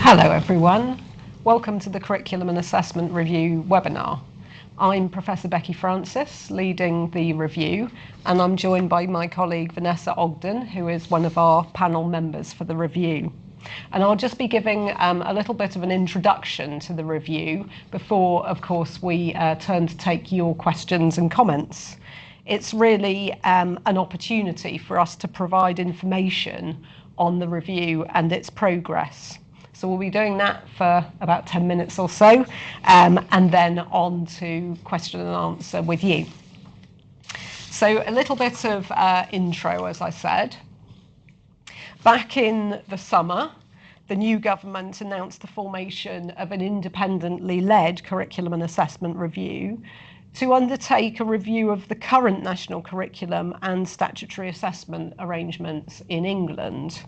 Hello everyone, welcome to the Curriculum and Assessment Review webinar. I'm Professor Becky Francis, leading the review, and I'm joined by my colleague Vanessa Ogden, who is one of our panel members for the review. And I'll just be giving a little bit of an introduction to the review before, of course, we turn to take your questions and comments. It's really an opportunity for us to provide information on the review and its progress. So we'll be doing that for about 10 minutes or so, and then on to question and answer with you. So a little bit of intro, as I said. Back in the summer, the new government announced the formation of an independently led curriculum and assessment review to undertake a review of the current national curriculum and statutory assessment arrangements in England.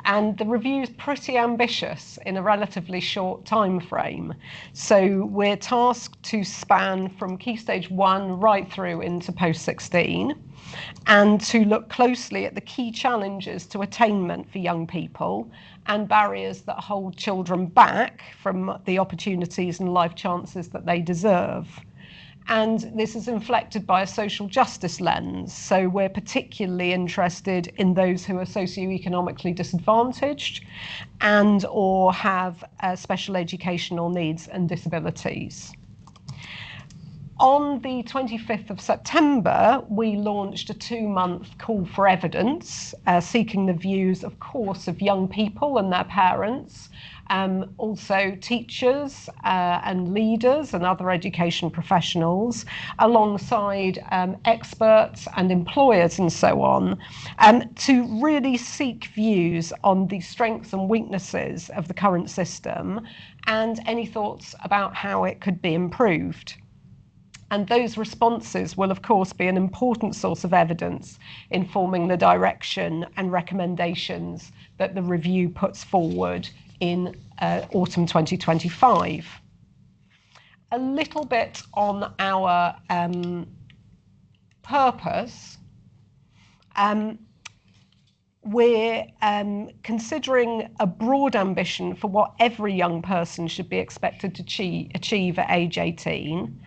And the review is pretty ambitious in a relatively short time frame. So we're tasked to span from Key Stage 1 right through into Post-16 and to look closely at the key challenges to attainment for young people and barriers that hold children back from the opportunities and life chances that they deserve. And this is inflected by a social justice lens. So we're particularly interested in those who are socioeconomically disadvantaged and or have special educational needs and disabilities. On the 25th of September, we launched a 2-month call for evidence, seeking the views, of course, of young people and their parents, also teachers and leaders and other education professionals, alongside experts and employers and so on, to really seek views on the strengths and weaknesses of the current system and any thoughts about how it could be improved. And those responses will, of course, be an important source of evidence informing the direction and recommendations that the review puts forward in autumn 2025. A little bit on our purpose. We're considering a broad ambition for what every young person should be expected to achieve at age 18,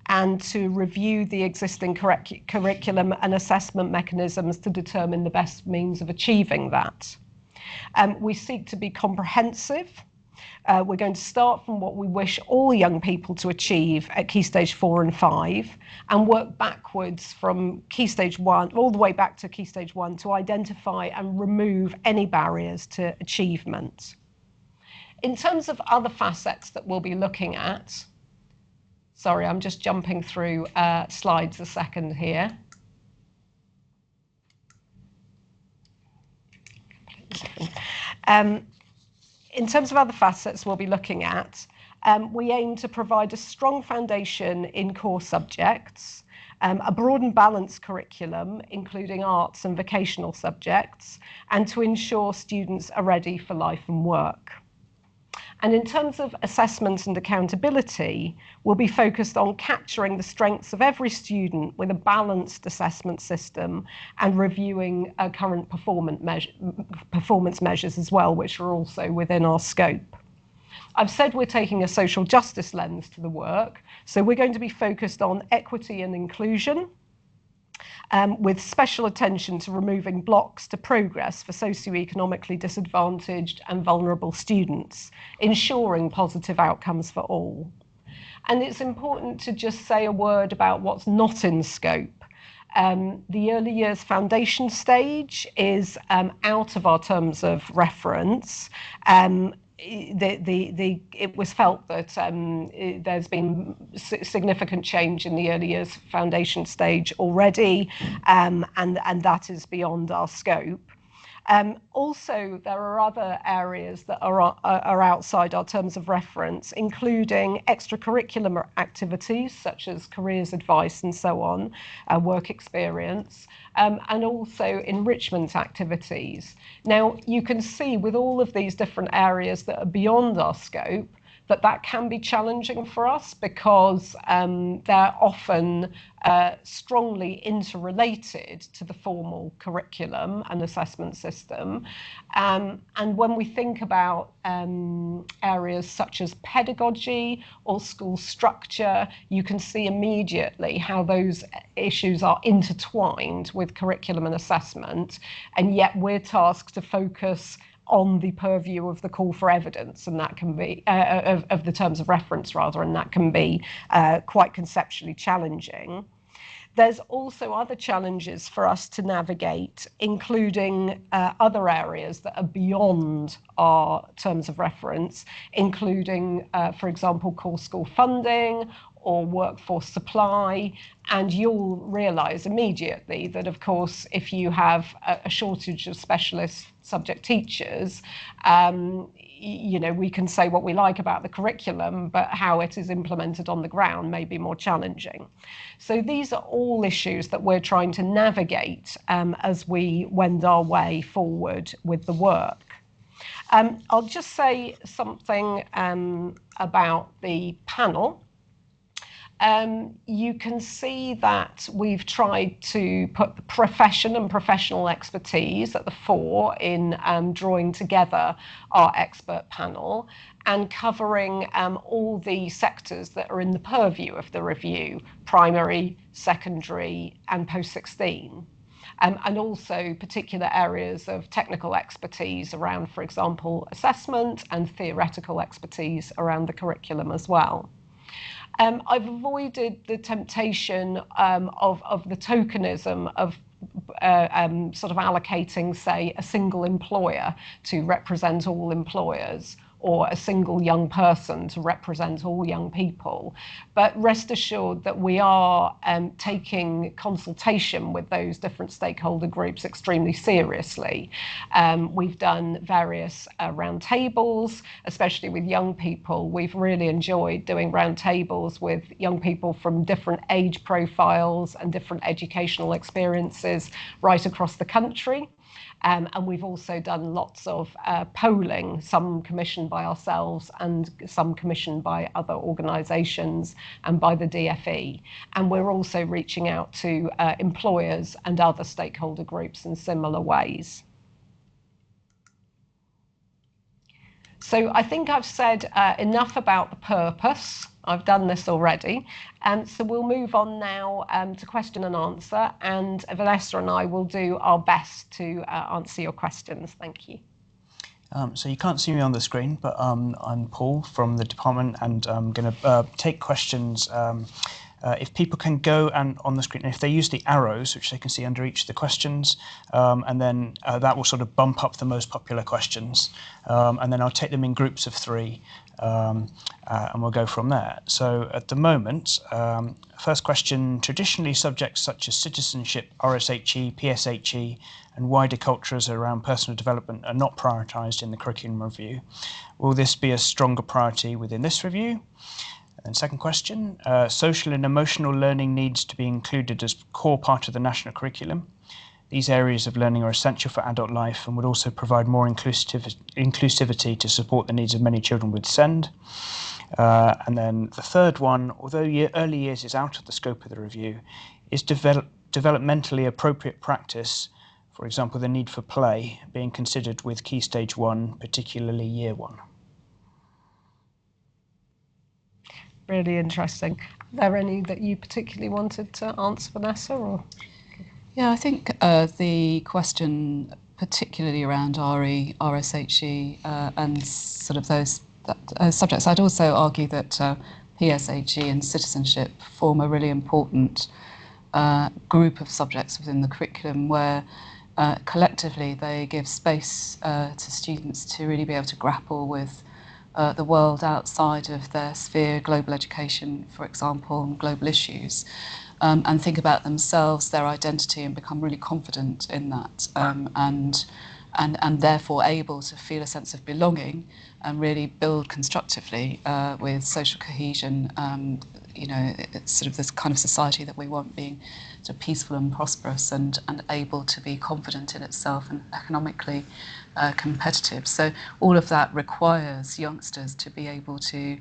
and to review the existing curriculum and assessment mechanisms to determine the best means of achieving that. We seek to be comprehensive. We're going to start from what we wish all young people to achieve at Key Stage 4 and 5 and work backwards from Key Stage 1 all the way back to Key Stage 1 to identify and remove any barriers to achievement. In terms of other facets that we'll be looking at, sorry, I'm just jumping through slides a second here. In terms of other facets we'll be looking at, we aim to provide a strong foundation in core subjects, a broad and balanced curriculum, including arts and vocational subjects, and to ensure students are ready for life and work. And in terms of assessment and accountability, we'll be focused on capturing the strengths of every student with a balanced assessment system and reviewing current performance measures as well, which are also within our scope. I've said we're taking a social justice lens to the work, so we're going to be focused on equity and inclusion, with special attention to removing blocks to progress for socioeconomically disadvantaged and vulnerable students, ensuring positive outcomes for all. And it's important to just say a word about what's not in scope. The early years foundation stage is out of our terms of reference. It was felt that there's been significant change in the early years foundation stage already, and that is beyond our scope. Also, there are other areas that are outside our terms of reference, including extracurricular activities such as careers advice and so on, work experience, and also enrichment activities. Now, you can see with all of these different areas that are beyond our scope that can be challenging for us because they're often strongly interrelated to the formal curriculum and assessment system. And when we think about areas such as pedagogy or school structure, you can see immediately how those issues are intertwined with curriculum and assessment, and yet we're tasked to focus on the purview of the call for evidence, and that can be of the terms of reference rather, and that can be quite conceptually challenging. There's also other challenges for us to navigate, including other areas that are beyond our terms of reference, including, for example, core school funding or workforce supply. And you'll realise immediately that, of course, if you have a shortage of specialist subject teachers, you know, we can say what we like about the curriculum, but how it is implemented on the ground may be more challenging. So these are all issues that we're trying to navigate as we wend our way forward with the work. I'll just say something about the panel. You can see that we've tried to put the profession and professional expertise at the fore in drawing together our expert panel and covering all the sectors that are in the purview of the review: primary, secondary and post-16. And also particular areas of technical expertise around, for example, assessment, and theoretical expertise around the curriculum as well. I've avoided the temptation of the tokenism of sort of allocating, say, a single employer to represent all employers, or a single young person to represent all young people. But rest assured that we are taking consultation with those different stakeholder groups extremely seriously. We've done various roundtables, especially with young people. We've really enjoyed doing roundtables with young people from different age profiles and different educational experiences right across the country. And we've also done lots of polling, some commissioned by ourselves and some commissioned by other organisations and by the DFE. And we're also reaching out to employers and other stakeholder groups in similar ways. So I think I've said enough about the purpose. I've done this already. So we'll move on now to question and answer, and Vanessa and I will do our best to answer your questions. Thank you. So you can't see me on the screen, but I'm Paul from the department, and I'm going to take questions. If people can go and on the screen, if they use the arrows, which they can see under each of the questions, and then that will sort of bump up the most popular questions, and then I'll take them in groups of 3, and we'll go from there. So at the moment, first question: traditionally subjects such as citizenship, RSHE, PSHE, and wider cultures around personal development are not prioritised in the curriculum review. Will this be a stronger priority within this review? And second question, social and emotional learning needs to be included as core part of the national curriculum. These areas of learning are essential for adult life and would also provide more inclusivity to support the needs of many children with SEND. And then the third one, although early years is out of the scope of the review, is developmentally appropriate practice, for example, the need for play, being considered with Key Stage 1, particularly Year 1? Really interesting. Are there any that you particularly wanted to answer, Vanessa? Or? Yeah, I think the question, particularly around RE, RSHE, and sort of those subjects, I'd also argue that PSHE and citizenship form a really important group of subjects within the curriculum where collectively they give space to students to really be able to grapple with the world outside of their sphere, global education, for example, and global issues, and think about themselves, their identity, and become really confident in that, and therefore able to feel a sense of belonging and really build constructively with social cohesion, you know, it's sort of this kind of society that we want, being sort of peaceful and prosperous and able to be confident in itself and economically competitive. So all of that requires youngsters to be able to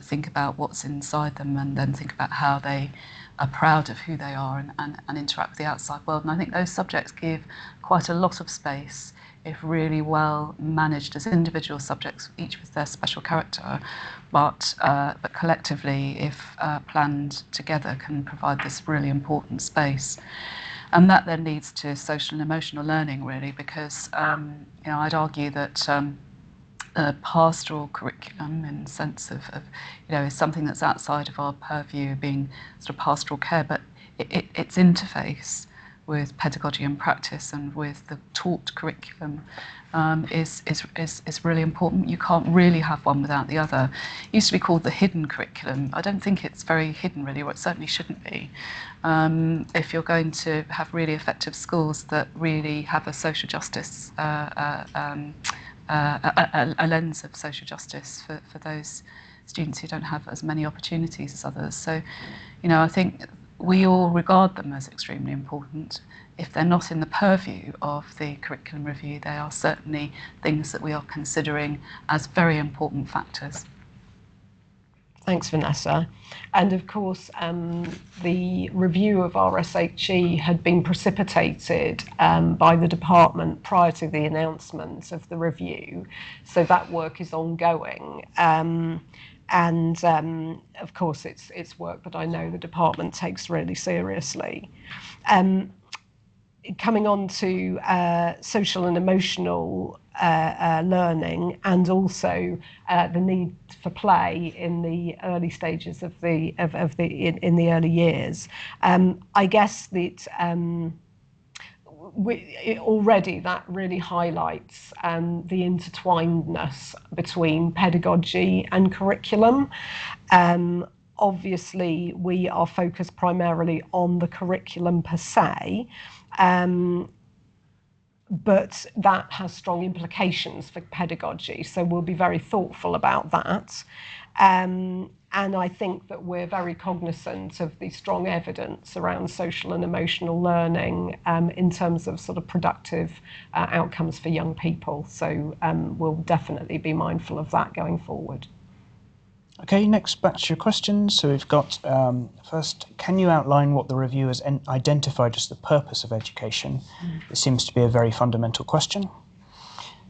think about what's inside them and then think about how they are proud of who they are and interact with the outside world. And I think those subjects give quite a lot of space if really well managed as individual subjects, each with their special character, but collectively, if planned together, can provide this really important space. And that then leads to social and emotional learning, really, because you know, I'd argue that pastoral curriculum, in the sense of you know, is something that's outside of our purview, being sort of pastoral care, but its interface with pedagogy and practice and with the taught curriculum is really important. You can't really have one without the other. It used to be called the hidden curriculum. I don't think it's very hidden, really, or it certainly shouldn't be. If you're going to have really effective schools that really have a social justice, a lens of social justice for those students who don't have as many opportunities as others. So, you know, I think we all regard them as extremely important. If they're not in the purview of the curriculum review, they are certainly things that we are considering as very important factors. Thanks, Vanessa. And of course, the review of RSHE had been precipitated by the department prior to the announcement of the review. So that work is ongoing. And of course, it's work that I know the department takes really seriously. Coming on to social and emotional learning, and also the need for play in the early stages of the in the early years. I guess that already that really highlights the intertwinedness between pedagogy and curriculum. Obviously, we are focused primarily on the curriculum per se, but that has strong implications for pedagogy, so we'll be very thoughtful about that. And I think that we're very cognizant of the strong evidence around social and emotional learning in terms of sort of productive outcomes for young people. So we'll definitely be mindful of that going forward. Okay, next back to your questions. So we've got, first, can you outline what the review has identified as the purpose of education? This seems to be a very fundamental question.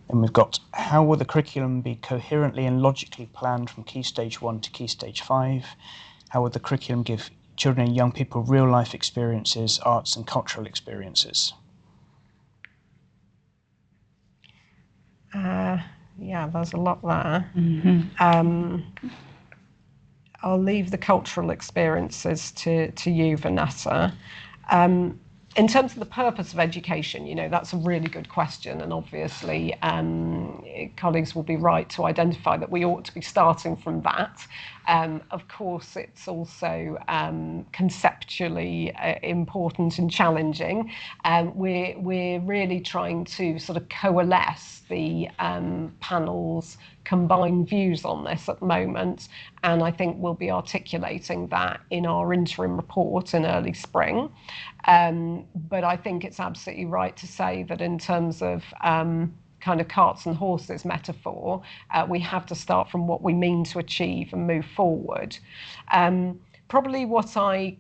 Then we've got, how will the curriculum be coherently and logically planned from Key Stage 1 to Key Stage 5? How will the curriculum give children and young people real-life experiences, arts and cultural experiences? Yeah, there's a lot there. I'll leave the cultural experiences to you, Vanessa. In terms of the purpose of education, you know, that's a really good question, and obviously colleagues will be right to identify that we ought to be starting from that. Of course, it's also conceptually important and challenging. We're really trying to sort of coalesce the panel's combined views on this at the moment, and I think we'll be articulating that in our interim report in early spring. But I think it's absolutely right to say that in terms of kind of carts and horses metaphor, we have to start from what we mean to achieve and move forward. Probably what I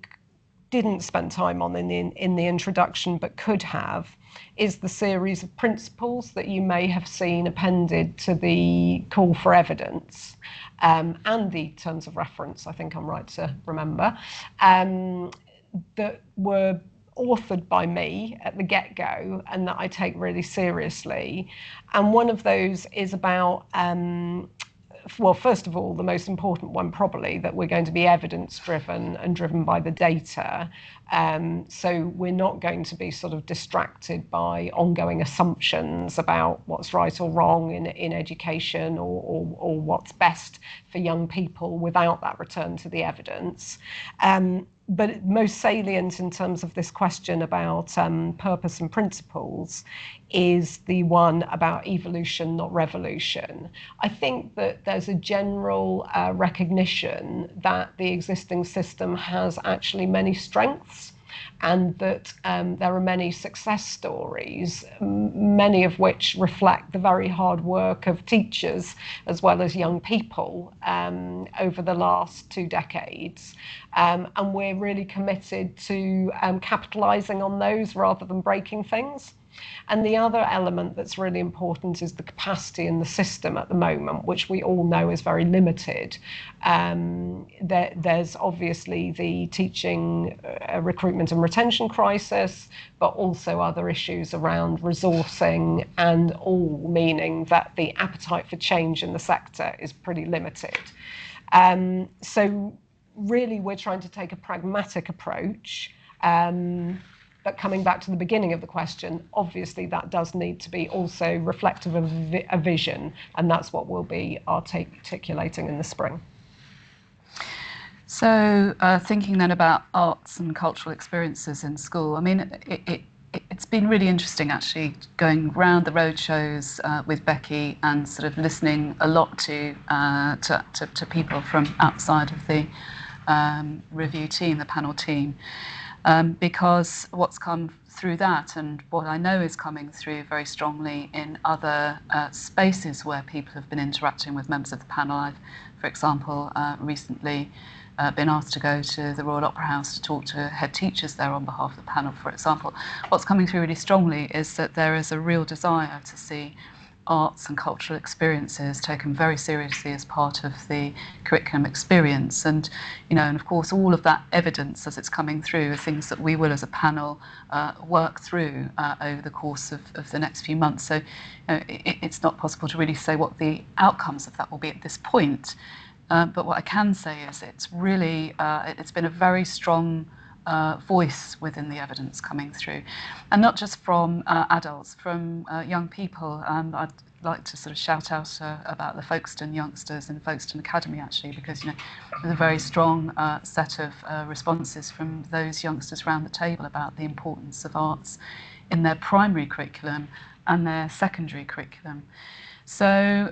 didn't spend time on in the introduction but could have is the series of principles that you may have seen appended to the call for evidence and the terms of reference, I think I'm right to remember, that were authored by me at the get-go and that I take really seriously. And one of those is about, well, first of all, the most important one probably, that we're going to be evidence-driven and driven by the data. So we're not going to be sort of distracted by ongoing assumptions about what's right or wrong in education or what's best for young people without that return to the evidence. but most salient in terms of this question about purpose and principles is the one about evolution, not revolution. I think that there's a general recognition that the existing system has actually many strengths, and that there are many success stories, many of which reflect the very hard work of teachers as well as young people over the last 2 decades. And we're really committed to capitalising on those rather than breaking things. And the other element that's really important is the capacity in the system at the moment, which we all know is very limited. There's obviously the teaching recruitment and retention crisis, but also other issues around resourcing, and all meaning that the appetite for change in the sector is pretty limited. So really we're trying to take a pragmatic approach. But coming back to the beginning of the question, obviously that does need to be also reflective of a vision, and that's what we'll be articulating in the spring. So thinking then about arts and cultural experiences in school, I mean, it's been really interesting actually going round the road shows with Becky and sort of listening a lot to people from outside of the review team, the panel team. Because what's come through that, and what I know is coming through very strongly in other spaces where people have been interacting with members of the panel. I've, for example, recently been asked to go to the Royal Opera House to talk to head teachers there on behalf of the panel, for example. What's coming through really strongly is that there is a real desire to see arts and cultural experiences taken very seriously as part of the curriculum experience. And, you know, and of course all of that evidence as it's coming through are things that we will as a panel work through over the course of the next few months. So it's not possible to really say what the outcomes of that will be at this point. But what I can say is it's really, it's been a very strong voice within the evidence coming through, and not just from adults, from young people. I'd like to sort of shout out about the Folkestone youngsters and Folkestone Academy actually, because, you know, there's a very strong set of responses from those youngsters around the table about the importance of arts in their primary curriculum and their secondary curriculum. So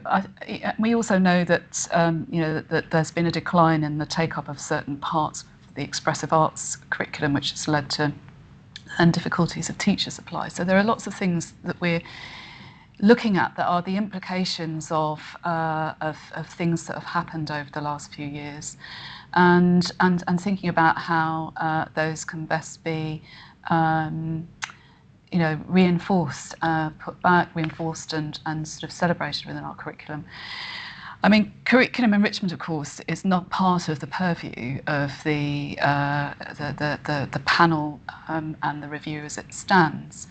we also know that you know, that there's been a decline in the take-up of certain parts of the expressive arts curriculum, which has led to difficulties of teacher supply. So there are lots of things that we're looking at that are the implications of things that have happened over the last few years, and thinking about how those can best be you know, reinforced, put back, reinforced, and sort of celebrated within our curriculum. I mean, curriculum enrichment, of course, is not part of the purview of the panel and the review as it stands,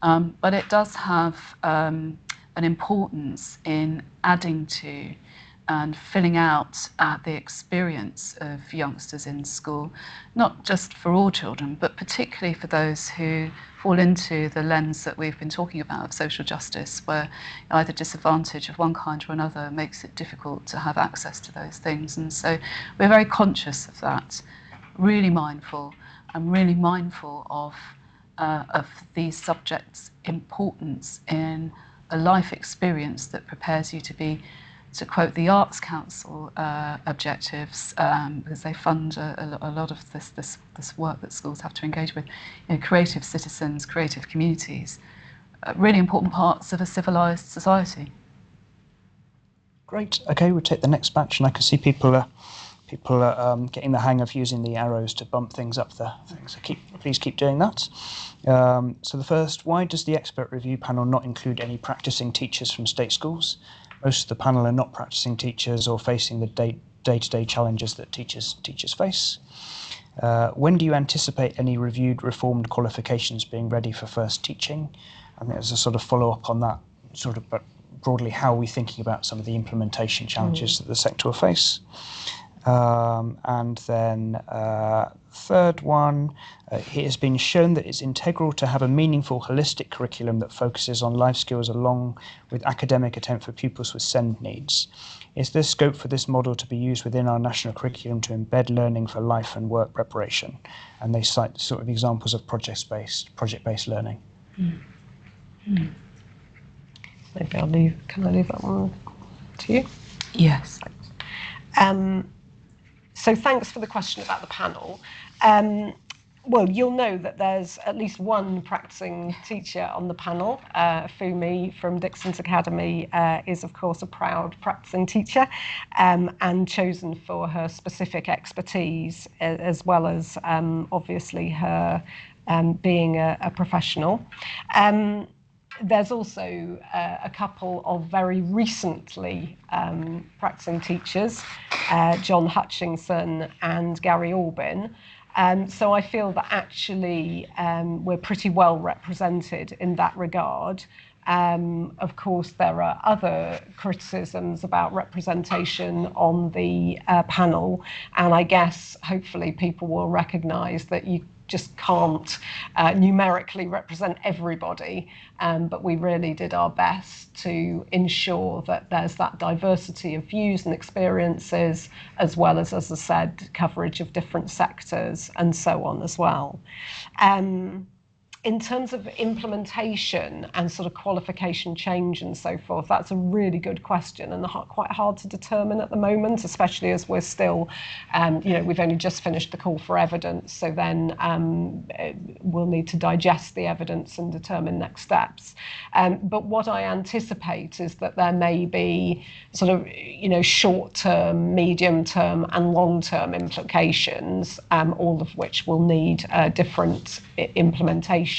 but it does have an importance in adding to and filling out the experience of youngsters in school, not just for all children, but particularly for those who fall into the lens that we've been talking about of social justice, where either disadvantage of one kind or another makes it difficult to have access to those things. And so we're very conscious of that, really mindful, and really mindful of these subjects' importance in a life experience that prepares you to be, to quote the Arts Council objectives, because they fund a lot of this work that schools have to engage with, you know, creative citizens, creative communities, really important parts of a civilised society. Great. Okay, we'll take the next batch, and I can see people are getting the hang of using the arrows to bump things up the thing. So please keep doing that. So the first, why does the expert review panel not include any practising teachers from state schools? Most of the panel are not practising teachers or facing the day-to-day challenges that teachers face. When do you anticipate any reviewed reformed qualifications being ready for first teaching? I think there's a sort of follow-up on that, sort of, but broadly, how are we thinking about some of the implementation challenges that the sector will face? And then third one, it has been shown that it's integral to have a meaningful holistic curriculum that focuses on life skills along with academic attempt for pupils with SEND needs. Is there scope for this model to be used within our national curriculum to embed learning for life and work preparation? And they cite sort of examples of project-based learning. Maybe can I leave that one to you? Yes. So thanks for the question about the panel. Well, you'll know that there's at least one practicing teacher on the panel. Fumi from Dixon's Academy is, of course, a proud practicing teacher and chosen for her specific expertise, as well as obviously her being a professional. There's also a couple of very recently practicing teachers, John Hutchinson and Gary Albin. So I feel that actually we're pretty well represented in that regard. Of course, there are other criticisms about representation on the panel, and I guess hopefully people will recognise that you just can't numerically represent everybody, but we really did our best to ensure that there's that diversity of views and experiences, as well as I said, coverage of different sectors and so on as well. In terms of implementation and sort of qualification change and so forth, that's a really good question and quite hard to determine at the moment, especially as we're still, we've only just finished the call for evidence, so then we'll need to digest the evidence and determine next steps. But what I anticipate is that there may be sort of, short-term, medium-term and long-term implications, all of which will need different implementation.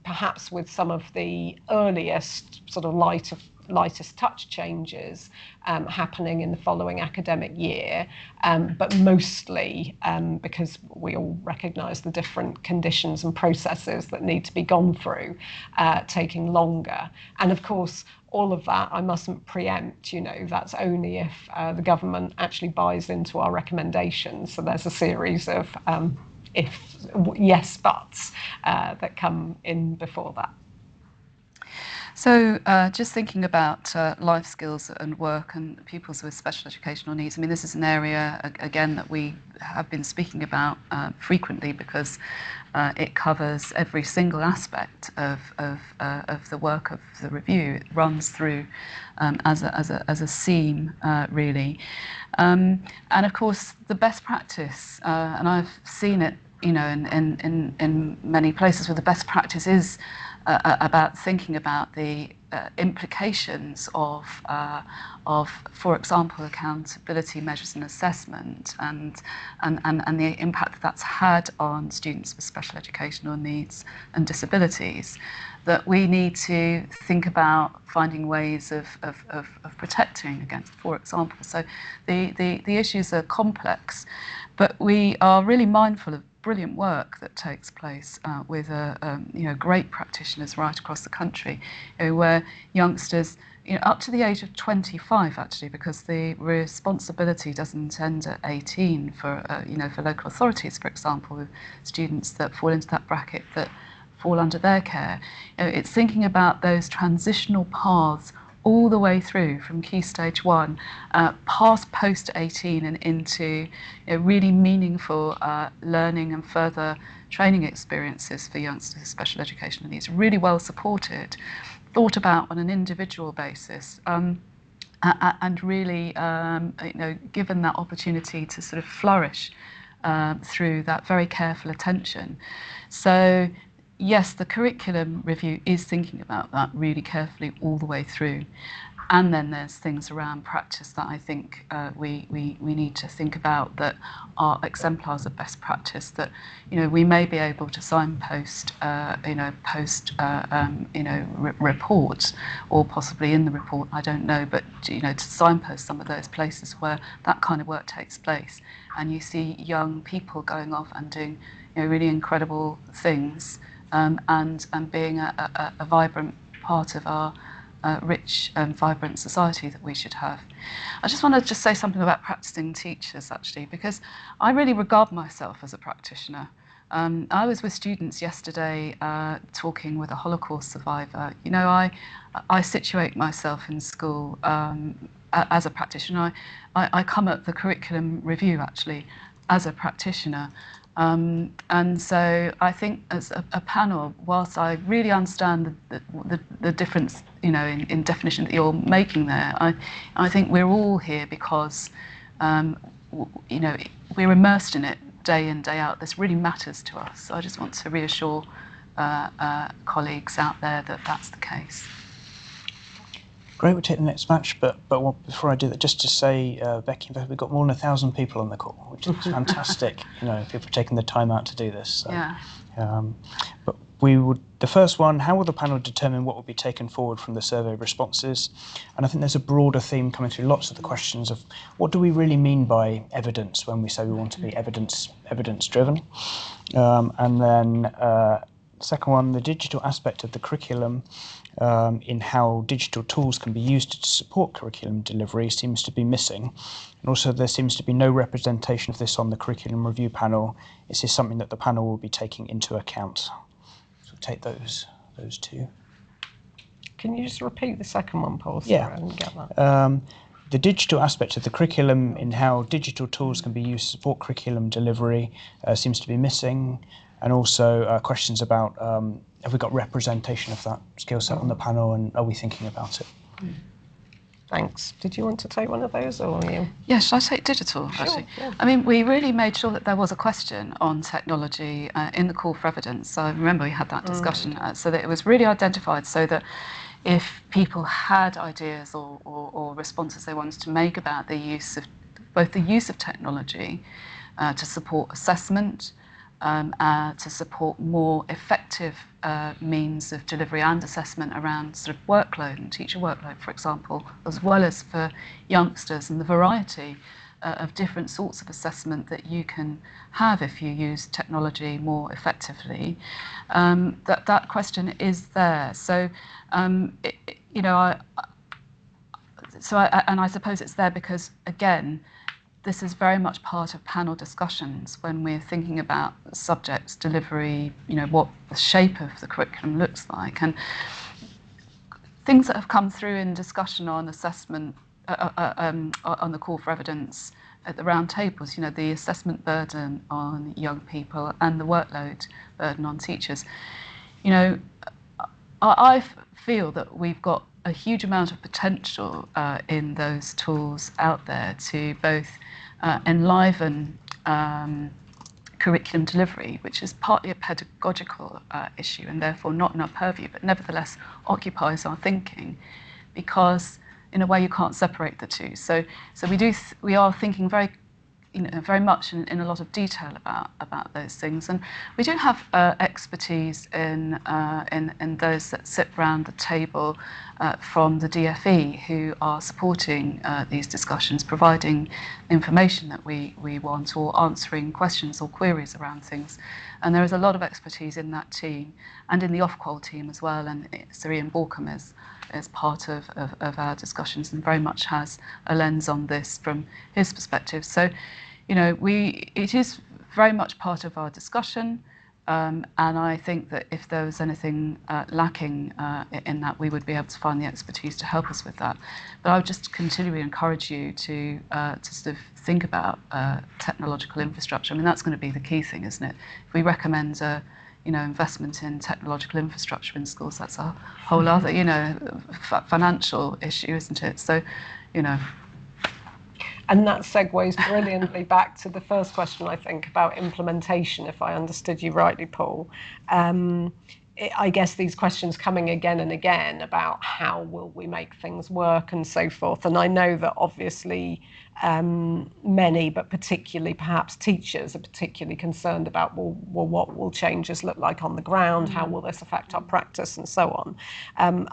Perhaps with some of the earliest sort of lightest touch changes happening in the following academic year, but mostly because we all recognise the different conditions and processes that need to be gone through, taking longer. And of course, all of that I mustn't preempt, that's only if the government actually buys into our recommendations. So there's a series of yes buts that come in before that. So just thinking about life skills and work and pupils with special educational needs, I mean, this is an area, again, that we have been speaking about frequently because it covers every single aspect of the work of the review. It runs through as a seam, really. And of course, the best practice, and I've seen it, in many places where the best practice is about thinking about the implications of, for example, accountability measures and assessment, and the impact that that's had on students with special educational needs and disabilities. That we need to think about finding ways of protecting against, for example. So the issues are complex, but we are really mindful of brilliant work that takes place with great practitioners right across the country, where youngsters, up to the age of 25 actually, because the responsibility doesn't end at 18 for for local authorities, for example, with students that fall into that bracket that fall under their care. It's thinking about those transitional paths all the way through from Key Stage 1, past post 18 and into really meaningful learning and further training experiences for youngsters with special educational needs. Really well supported, thought about on an individual basis, and really given that opportunity to sort of flourish through that very careful attention. So yes, the curriculum review is thinking about that really carefully all the way through. And then there's things around practice that I think we need to think about that are exemplars of best practice that we may be able to signpost reports, or possibly in the report, I don't know, but to signpost some of those places where that kind of work takes place, and you see young people going off and doing really incredible things. And being a vibrant part of our rich and vibrant society that we should have. I just want to just say something about practicing teachers, actually, because I really regard myself as a practitioner. I was with students yesterday talking with a Holocaust survivor. I situate myself in school as a practitioner. I come at the curriculum review actually as a practitioner. And so I think as a panel, whilst I really understand the difference, in definition that you're making there, I think we're all here because, we're immersed in it day in, day out. This really matters to us. So I just want to reassure colleagues out there that that's the case. Great, we'll take the next match, but before I do that, just to say, Becky, we've got more than 1,000 people on the call, which is fantastic. People taking the time out to do this. So, yeah. But the first one, how will the panel determine what will be taken forward from the survey responses? And I think there's a broader theme coming through lots of the questions of what do we really mean by evidence when we say we want to be evidence-driven? And then second one, the digital aspect of the curriculum in how digital tools can be used to support curriculum delivery seems to be missing. And also there seems to be no representation of this on the curriculum review panel. Is this something that the panel will be taking into account? So take those two. Can you just repeat the second one, Paul? Sorry, Yeah. I didn't get that. The digital aspect of the curriculum in how digital tools can be used to support curriculum delivery seems to be missing. And also questions about have we got representation of that skill set on the panel, and are we thinking about it? Thanks. Did you want to take one of those, or are you? Yeah, should I take digital, actually? Yeah. I mean, we really made sure that there was a question on technology in the call for evidence. So I remember we had that discussion so that it was really identified so that if people had ideas or responses they wanted to make about the use of both the use of technology to support assessment, to support more effective means of delivery and assessment around sort of workload and teacher workload, for example, as well as for youngsters and the variety of different sorts of assessment that you can have if you use technology more effectively. That question is there. So, I suppose it's there because, again, this is very much part of panel discussions when we're thinking about subjects, delivery, what the shape of the curriculum looks like. And things that have come through in discussion on assessment, on the call for evidence at the round tables, the assessment burden on young people and the workload burden on teachers. I feel that we've got a huge amount of potential in those tools out there to both enliven curriculum delivery, which is partly a pedagogical issue and therefore not in our purview, but nevertheless occupies our thinking, because in a way you can't separate the two. So we are thinking very much in a lot of detail about those things, and we do have expertise in those that sit around the table from the DFE who are supporting these discussions, providing information that we want, or answering questions or queries around things. And there is a lot of expertise in that team and in the Ofqual team as well. And Sir Ian Borkham is part of our discussions and very much has a lens on this from his perspective. So, it is very much part of our discussion. And I think that if there was anything lacking in that, we would be able to find the expertise to help us with that. But I would just continually encourage you to sort of think about technological infrastructure. I mean, that's going to be the key thing, isn't it? If we recommend investment in technological infrastructure in schools, that's a whole other, financial issue, isn't it? So, And that segues brilliantly back to the first question, I think, about implementation, if I understood you rightly, Paul. I guess these questions coming again and again about how will we make things work and so forth. And I know that obviously many, but particularly perhaps teachers, are particularly concerned about, well, what will changes look like on the ground? How will this affect our practice and so on?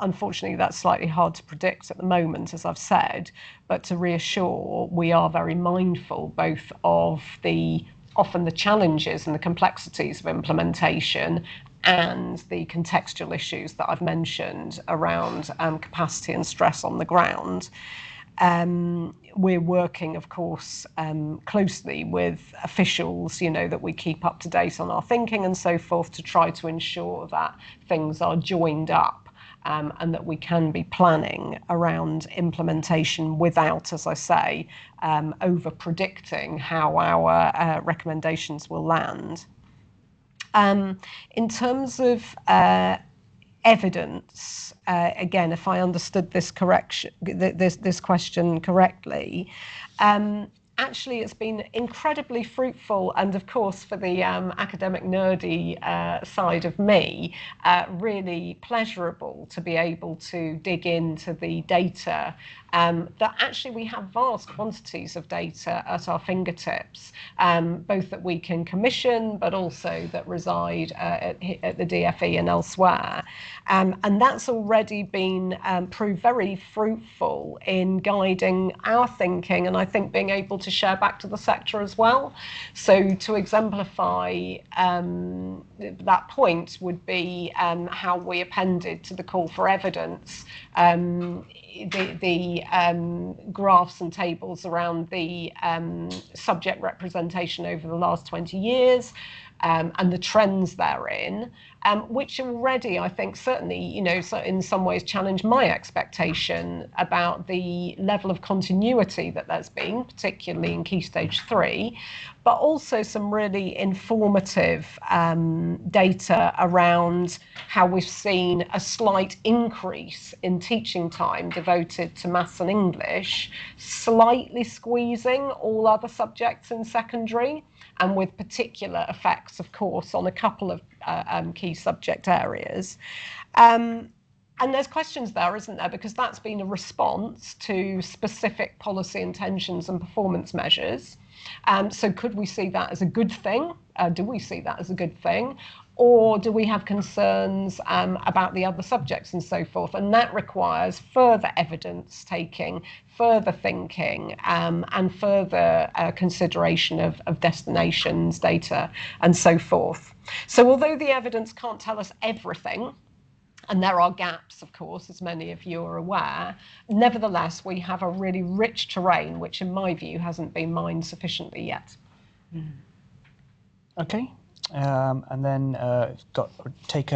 Unfortunately, that's slightly hard to predict at the moment, as I've said, but to reassure, we are very mindful both of often the challenges and the complexities of implementation and the contextual issues that I've mentioned around capacity and stress on the ground. We're working, of course, closely with officials, that we keep up to date on our thinking and so forth, to try to ensure that things are joined up and that we can be planning around implementation without, as I say, over predicting how our recommendations will land. In terms of evidence, again, if I understood this question correctly, actually it's been incredibly fruitful, and of course for the academic nerdy side of me, really pleasurable to be able to dig into the data, that actually we have vast quantities of data at our fingertips, both that we can commission but also that reside at the DFE and elsewhere. And that's already been proved very fruitful in guiding our thinking, and I think being able to share back to the sector as well. So to exemplify that point would be how we appended to the call for evidence the graphs and tables around the subject representation over the last 20 years, and the trends therein, which already, I think, certainly, you know, so in some ways challenge my expectation about the level of continuity that there's been, particularly in Key Stage 3, but also some really informative data around how we've seen a slight increase in teaching time devoted to maths and English, slightly squeezing all other subjects in secondary, and with particular effects, of course, on a couple of key subject areas. And there's questions there, isn't there? Because that's been a response to specific policy intentions and performance measures. So could we see that as a good thing? Do we see that as a good thing? Or do we have concerns about the other subjects and so forth? And that requires further evidence taking, further thinking, and further consideration of destinations, data, and so forth. So although the evidence can't tell us everything, and there are gaps, of course, as many of you are aware, nevertheless, we have a really rich terrain, which in my view hasn't been mined sufficiently yet. Okay. And then take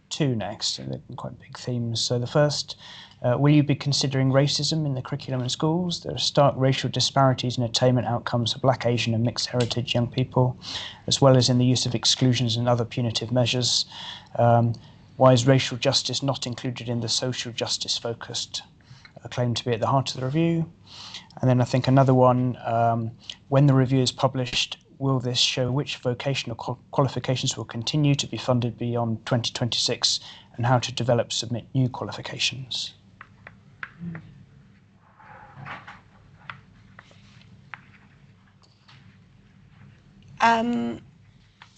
two next, they're quite big themes. So the first, will you be considering racism in the curriculum in schools? There are stark racial disparities in attainment outcomes for Black, Asian and mixed heritage young people, as well as in the use of exclusions and other punitive measures. Why is racial justice not included in the social justice focused claim to be at the heart of the review? And then I think another one, when the review is published, will this show which vocational qualifications will continue to be funded beyond 2026 and how to develop, submit new qualifications?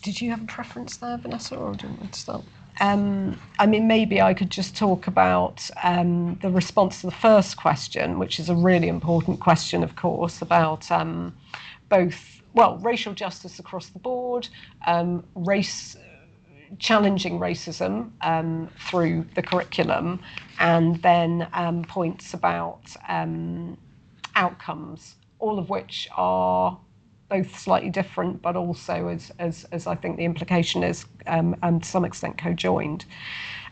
Did you have a preference there, Vanessa, or do you want me to start? I mean, maybe I could just talk about the response to the first question, which is a really important question, of course, about both, well, racial justice across the board, challenging racism through the curriculum, and then points about outcomes, all of which are both slightly different, but also, as I think the implication is, to some extent co-joined.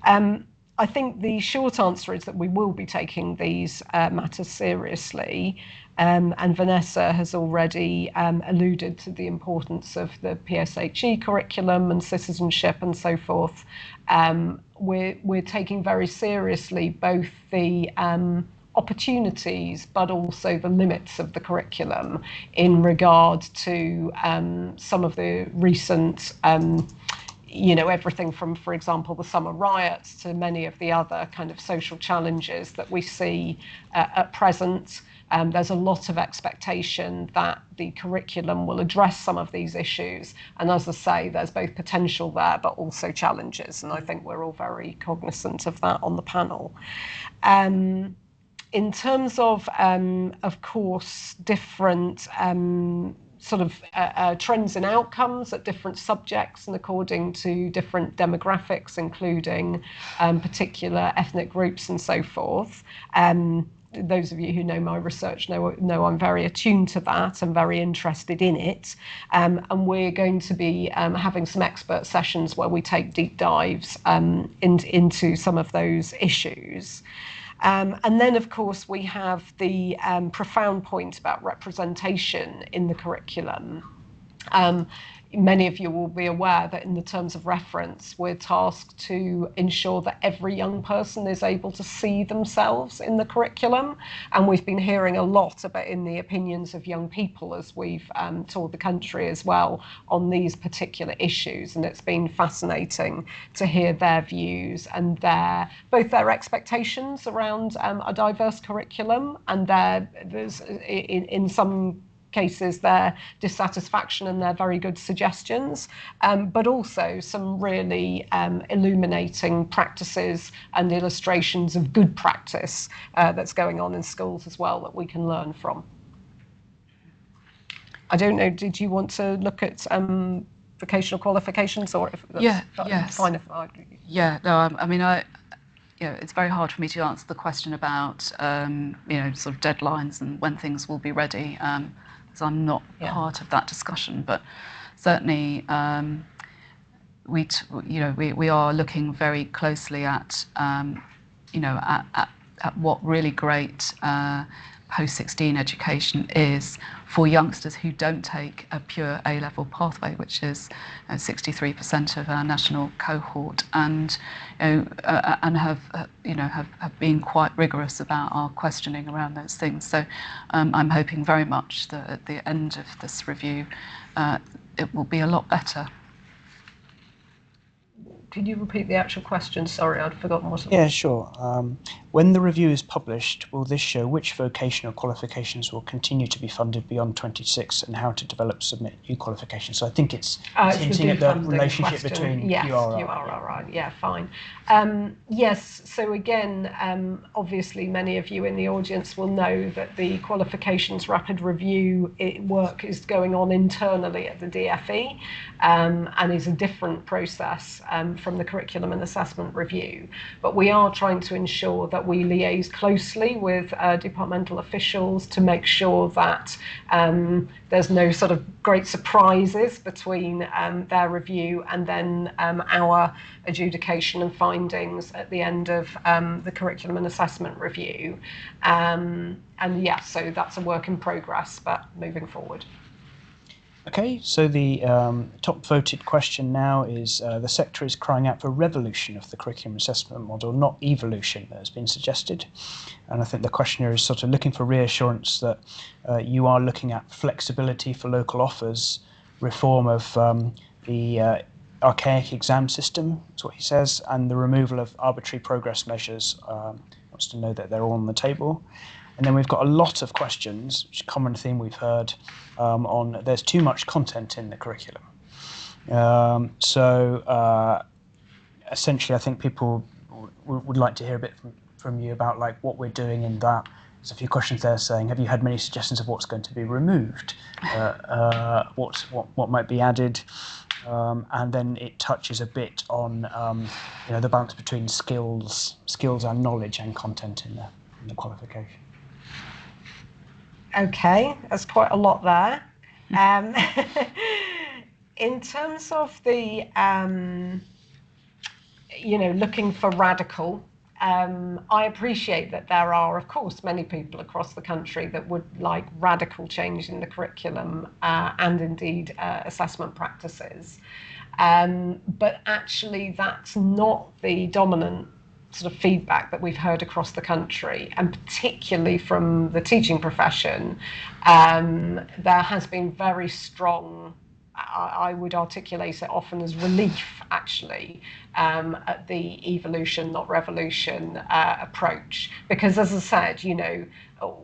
I think the short answer is that we will be taking these matters seriously, and Vanessa has already alluded to the importance of the PSHE curriculum and citizenship and so forth. We're taking very seriously both the opportunities, but also the limits of the curriculum in regard to some of the recent, you know, everything from, for example, the summer riots to many of the other kind of social challenges that we see at present. There's a lot of expectation that the curriculum will address some of these issues. And as I say, there's both potential there, but also challenges. And I think we're all very cognizant of that on the panel. In terms of course, different sort of trends in outcomes at different subjects and according to different demographics, including particular ethnic groups and so forth. those of you who know my research know I'm very attuned to that and very interested in it. And we're going to be having some expert sessions where we take deep dives into some of those issues. And then, of course, we have the profound point about representation in the curriculum. Many of you will be aware that in the terms of reference, we're tasked to ensure that every young person is able to see themselves in the curriculum. And we've been hearing a lot about in the opinions of young people as we've toured the country as well on these particular issues. And it's been fascinating to hear their views and both their expectations around a diverse curriculum and there's in some cases their dissatisfaction and their very good suggestions, but also some really illuminating practices and illustrations of good practice that's going on in schools as well that we can learn from. I don't know, did you want to look at vocational qualifications, or if that's fine if I... Yeah, no, I mean, it's very hard for me to answer the question about, sort of deadlines and when things will be ready. I'm not part of that discussion, but certainly we are looking very closely at what really great post-16 education is for youngsters who don't take a pure A-level pathway, which is 63% of our national cohort, and have been quite rigorous about our questioning around those things. So I'm hoping very much that at the end of this review, it will be a lot better. Could you repeat the actual question? Sorry, I'd forgotten what it was. Yeah, sure. When the review is published, will this show which vocational qualifications will continue to be funded beyond 26 and how to develop, submit new qualifications? So I think it's hinting at the relationship between QRRI. Yeah, fine. Yes, so again, obviously many of you in the audience will know that the qualifications rapid review work is going on internally at the DFE and is a different process from the curriculum and assessment review. But we are trying to ensure that we liaise closely with departmental officials to make sure that there's no sort of great surprises between their review and then our adjudication and findings at the end of the curriculum and assessment review. And yeah, so that's a work in progress, but moving forward. Okay, so the top voted question now is the sector is crying out for revolution of the curriculum assessment model, not evolution, that has been suggested. And I think the questioner is sort of looking for reassurance that you are looking at flexibility for local offers, reform of the archaic exam system, that's what he says, and the removal of arbitrary progress measures. Wants to know that they're all on the table. And then we've got a lot of questions, which is a common theme we've heard, on there's too much content in the curriculum. Essentially, I think people would like to hear a bit from you about like what we're doing in that. There's a few questions there saying, have you had many suggestions of what's going to be removed? What might be added? And then it touches a bit on the balance between skills and knowledge and content in the qualification. Okay, there's quite a lot there. In terms of the, looking for radical, I appreciate that there are, of course, many people across the country that would like radical change in the curriculum and indeed assessment practices. But actually, that's not the dominant sort of feedback that we've heard across the country, and particularly from the teaching profession. There has been very strong, I would articulate it often as relief, actually, at the evolution, not revolution approach. Because as I said,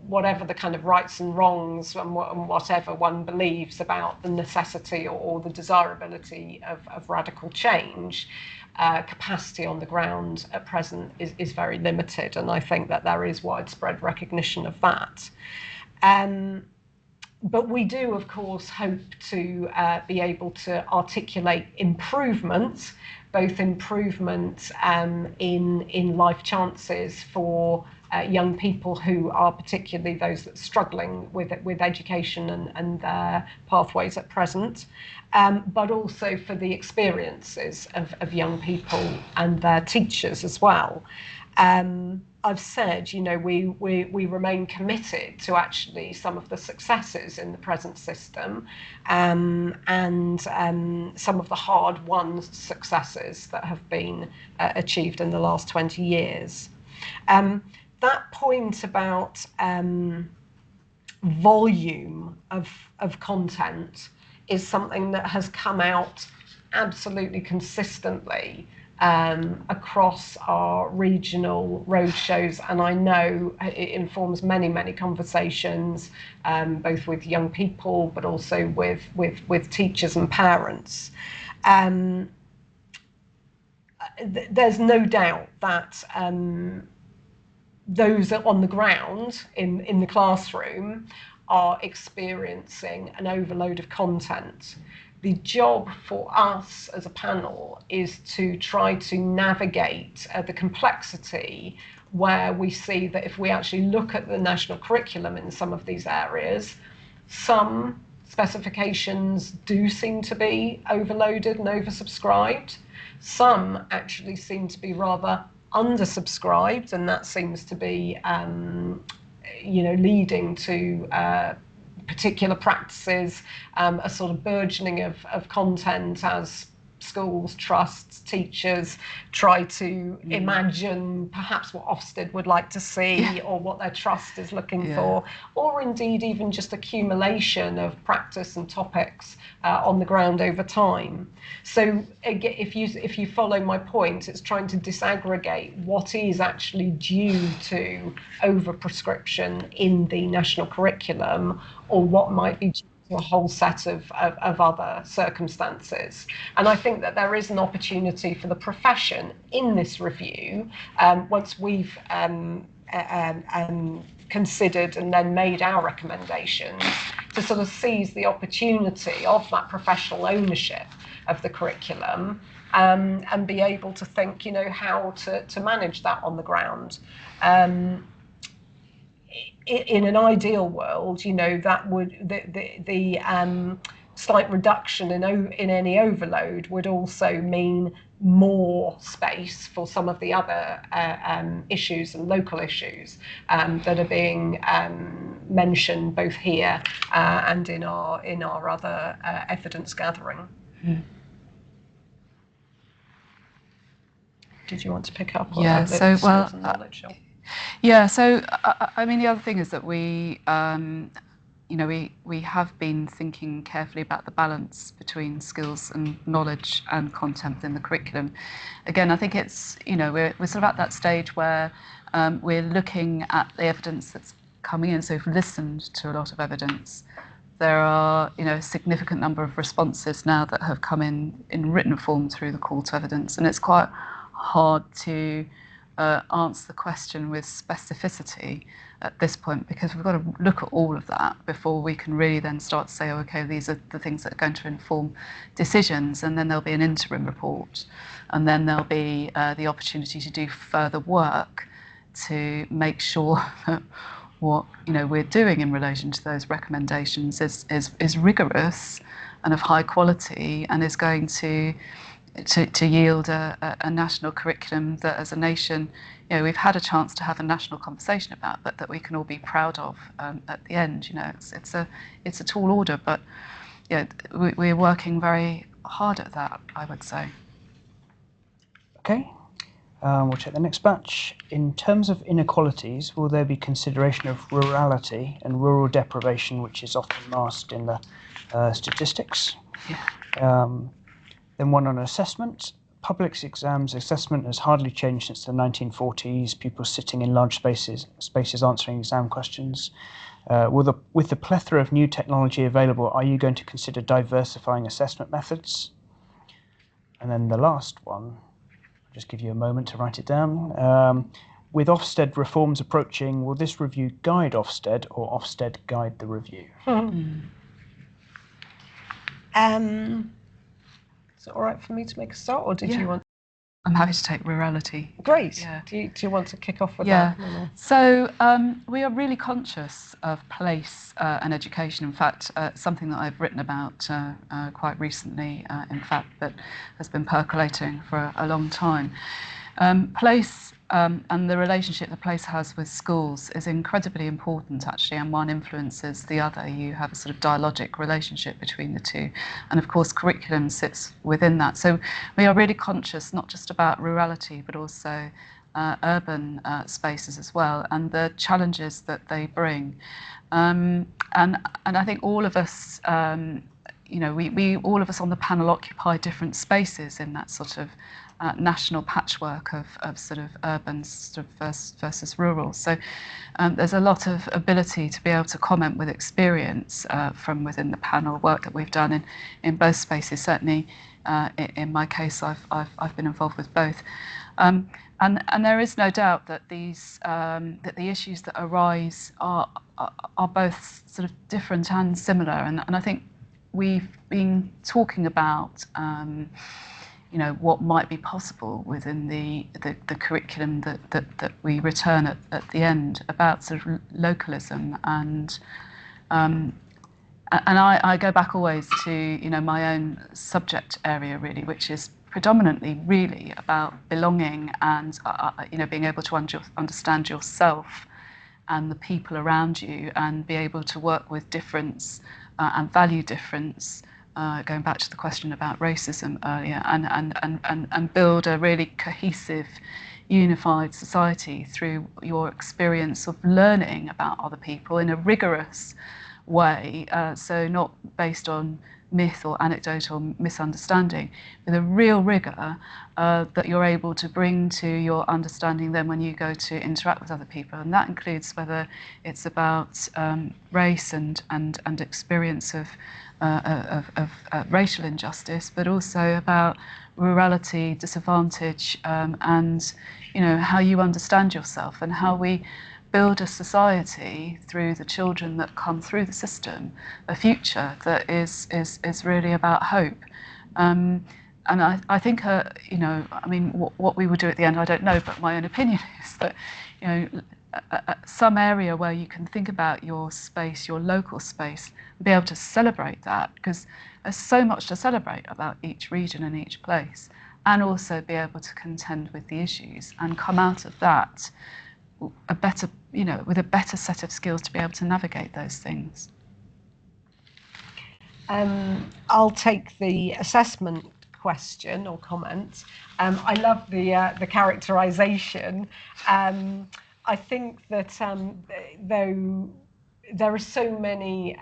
whatever the kind of rights and wrongs and whatever one believes about the necessity or the desirability of radical change, capacity on the ground at present is very limited, and I think that there is widespread recognition of that. But we do, of course, hope to be able to articulate improvements, both improvements in life chances for young people who are particularly those that are struggling with education and their pathways at present, but also for the experiences of young people and their teachers as well. I've said, we remain committed to actually some of the successes in the present system, and some of the hard-won successes that have been achieved in the last 20 years. That point about volume of content is something that has come out absolutely consistently across our regional roadshows, and I know it informs many conversations, both with young people but also with teachers and parents. There's no doubt that those on the ground in the classroom are experiencing an overload of content. The job for us as a panel is to try to navigate the complexity, where we see that if we actually look at the national curriculum in some of these areas, some specifications do seem to be overloaded and oversubscribed. Some actually seem to be rather undersubscribed, and that seems to be leading to particular practices, a sort of burgeoning of content as schools, trusts, teachers try to imagine perhaps what Ofsted would like to see or what their trust is looking for, or indeed even just accumulation of practice and topics on the ground over time. So if you follow my point, it's trying to disaggregate what is actually due to over-prescription in the national curriculum, or what might be due to a whole set of other circumstances. And I think that there is an opportunity for the profession in this review, once we've considered and then made our recommendations, to sort of seize the opportunity of that professional ownership of the curriculum, and be able to think, how to manage that on the ground. In an ideal world, that would the slight reduction in any overload would also mean more space for some of the other issues and local issues that are being mentioned both here and in our other evidence gathering. Did you want to pick up on that? So knowledge? Yeah, so I mean, the other thing is that we have been thinking carefully about the balance between skills and knowledge and content within the curriculum. Again, I think it's, we're sort of at that stage where we're looking at the evidence that's coming in. So we've listened to a lot of evidence. There are, a significant number of responses now that have come in written form through the call to evidence, and it's quite hard to answer the question with specificity at this point, because we've got to look at all of that before we can really then start to say, oh, okay, these are the things that are going to inform decisions, and then there'll be an interim report, and then there'll be the opportunity to do further work to make sure that what we're doing in relation to those recommendations is rigorous and of high quality, and is going to yield a national curriculum that, as a nation, we've had a chance to have a national conversation about, but that we can all be proud of at the end. It's a tall order, but we're working very hard at that, I would say. Okay, we'll check the next batch. In terms of inequalities, will there be consideration of rurality and rural deprivation, which is often masked in the statistics? Yeah. Then one on assessment. Public exams assessment has hardly changed since the 1940s, pupils sitting in large spaces answering exam questions. With the plethora of new technology available, are you going to consider diversifying assessment methods? And then the last one, I'll just give you a moment to write it down. With Ofsted reforms approaching, will this review guide Ofsted, or Ofsted guide the review? Is it all right for me to make a start, or did you want I'm happy to take rurality. Great. Yeah. Do you want to kick off with that? So we are really conscious of place and education. In fact, something that I've written about quite recently, in fact, that has been percolating for a long time. Place and the relationship the place has with schools is incredibly important, actually, and one influences the other. You have a sort of dialogic relationship between the two, and of course curriculum sits within that. So we are really conscious not just about rurality but also urban spaces as well, and the challenges that they bring. And I think all of us, we all of us on the panel occupy different spaces in that sort of national patchwork of sort of urban sort of versus rural. So there's a lot of ability to be able to comment with experience from within the panel, work that we've done in both spaces. Certainly, in my case, I've been involved with both. And there is no doubt that that the issues that arise are both sort of different and similar. And I think we've been talking about what might be possible within the curriculum that we return at the end, about sort of localism, and I go back always to my own subject area, really, which is predominantly really about belonging and being able to understand yourself and the people around you, and be able to work with difference and value difference. Going back to the question about racism earlier, and build a really cohesive, unified society through your experience of learning about other people in a rigorous way, so not based on myth or anecdote or misunderstanding, with a real rigour that you're able to bring to your understanding then when you go to interact with other people. And that includes whether it's about race and experience of racial injustice, but also about rurality, disadvantage, and how you understand yourself, and how we build a society through the children that come through the system, a future that is really about hope. And I think, what we will do at the end, I don't know, but my own opinion is that, some area where you can think about your space, your local space, and be able to celebrate that, because there's so much to celebrate about each region and each place, and also be able to contend with the issues and come out of that with a better set of skills to be able to navigate those things. I'll take the assessment question or comment. I love the characterisation. I think that though there are so many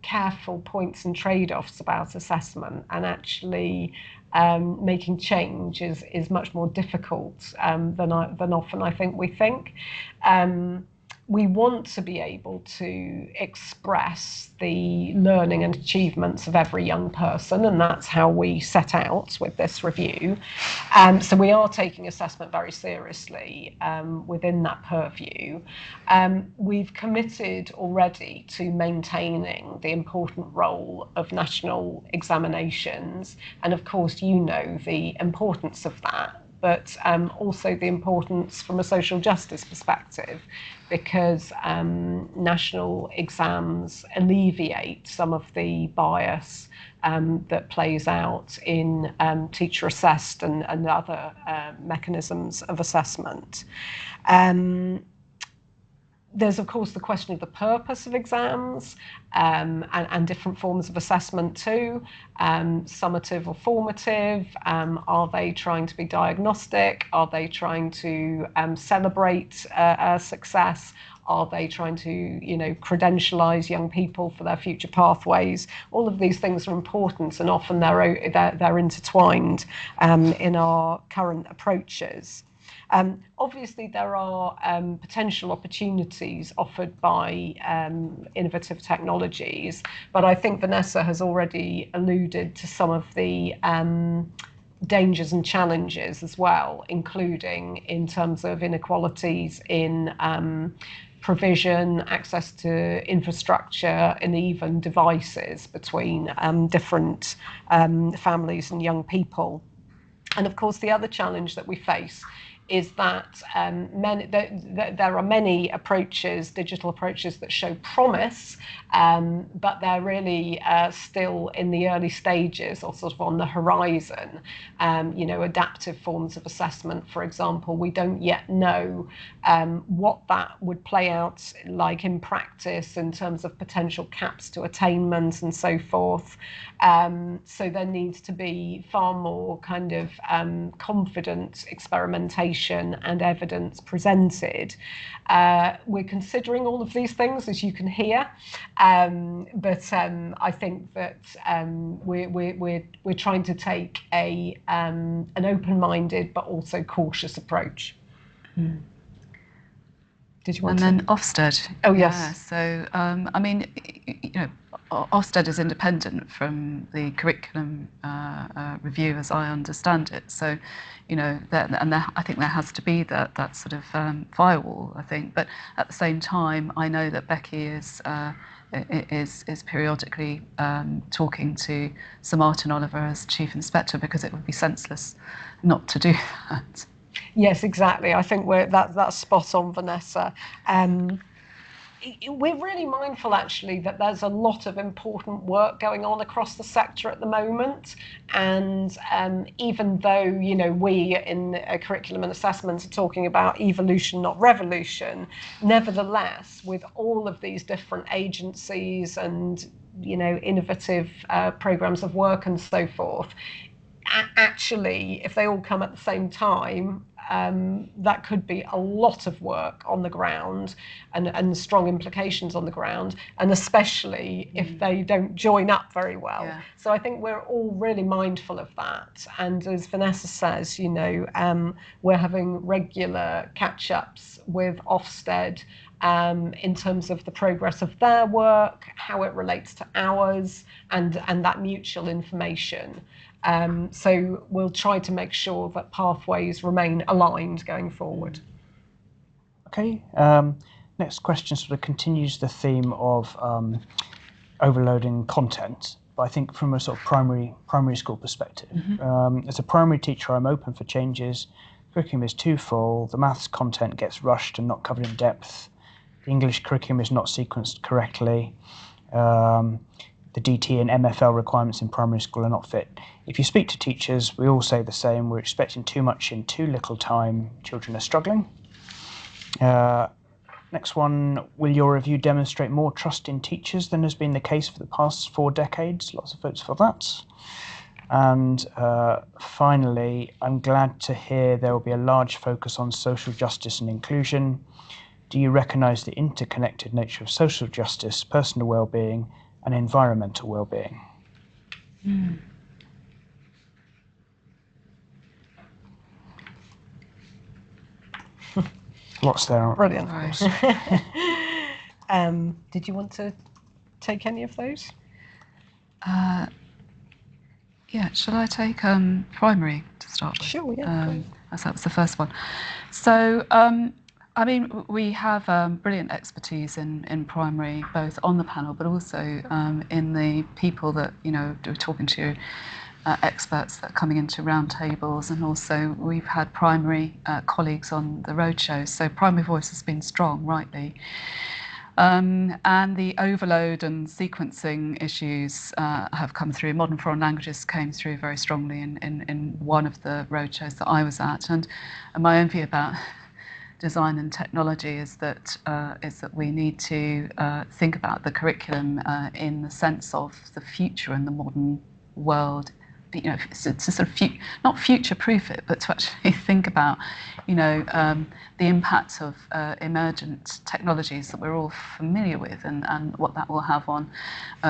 careful points and trade-offs about assessment, and actually making change is much more difficult than often I think we think. We want to be able to express the learning and achievements of every young person, and that's how we set out with this review. So we are taking assessment very seriously within that purview. We've committed already to maintaining the important role of national examinations, and of course the importance of that, but also the importance from a social justice perspective, because national exams alleviate some of the bias that plays out in teacher assessed and other mechanisms of assessment. There's, of course, the question of the purpose of exams and different forms of assessment too, summative or formative. Are they trying to be diagnostic? Are they trying to celebrate success? Are they trying to, credentialise young people for their future pathways? All of these things are important, and often they're intertwined in our current approaches. Obviously, there are potential opportunities offered by innovative technologies, but I think Vanessa has already alluded to some of the dangers and challenges as well, including in terms of inequalities in provision, access to infrastructure, and even devices between different families and young people. And of course, the other challenge that we face is that there are many approaches, digital approaches, that show promise, but they're really still in the early stages or sort of on the horizon. Adaptive forms of assessment, for example, we don't yet know what that would play out like in practice in terms of potential caps to attainment and so forth. So there needs to be far more kind of confident experimentation and evidence presented. We're considering all of these things, as you can hear, but I think that we're trying to take an open-minded but also cautious approach. Mm. Did you want and then Ofsted. Oh, yes. Yeah, so, I mean, Ofsted is independent from the curriculum review, as I understand it. So, I think there has to be that sort of firewall, I think. But at the same time, I know that Becky is periodically talking to Sir Martin Oliver as Chief Inspector, because it would be senseless not to do that. Yes, exactly. I think that's spot on, Vanessa. We're really mindful, actually, that there's a lot of important work going on across the sector at the moment. And even though, we in curriculum and assessment are talking about evolution, not revolution, nevertheless, with all of these different agencies and, innovative programs of work and so forth, actually, if they all come at the same time, that could be a lot of work on the ground and strong implications on the ground, and especially if they don't join up very well. Yeah. So I think we're all really mindful of that. And as Vanessa says, we're having regular catch-ups with Ofsted in terms of the progress of their work, how it relates to ours, and that mutual information. So we'll try to make sure that pathways remain aligned going forward. Okay. Next question sort of continues the theme of overloading content, but I think from a sort of primary school perspective. Mm-hmm. As a primary teacher, I'm open for changes. Curriculum is too full. The maths content gets rushed and not covered in depth. The English curriculum is not sequenced correctly. The DT and MFL requirements in primary school are not fit. If you speak to teachers, we all say the same. We're expecting too much in too little time. Children are struggling. Next one, will your review demonstrate more trust in teachers than has been the case for the past 4 decades? Lots of votes for that. And finally, I'm glad to hear there will be a large focus on social justice and inclusion. Do you recognise the interconnected nature of social justice, personal well-being, and environmental well-being? Mm. Lots there. Brilliant. Right. Did you want to take any of those? Yeah, shall I take primary to start with? Sure, yeah. As that was the first one. So, we have brilliant expertise in primary, both on the panel, but also in the people that, we're talking to, experts that are coming into roundtables, and also we've had primary colleagues on the roadshows. So primary voice has been strong, rightly. And the overload and sequencing issues have come through. Modern foreign languages came through very strongly in one of the roadshows that I was at. And my own view about design and technology is that we need to think about the curriculum in the sense of the future and the modern world. To sort of not future-proof it, but to actually think about, the impact of emergent technologies that we're all familiar with, and what that will have on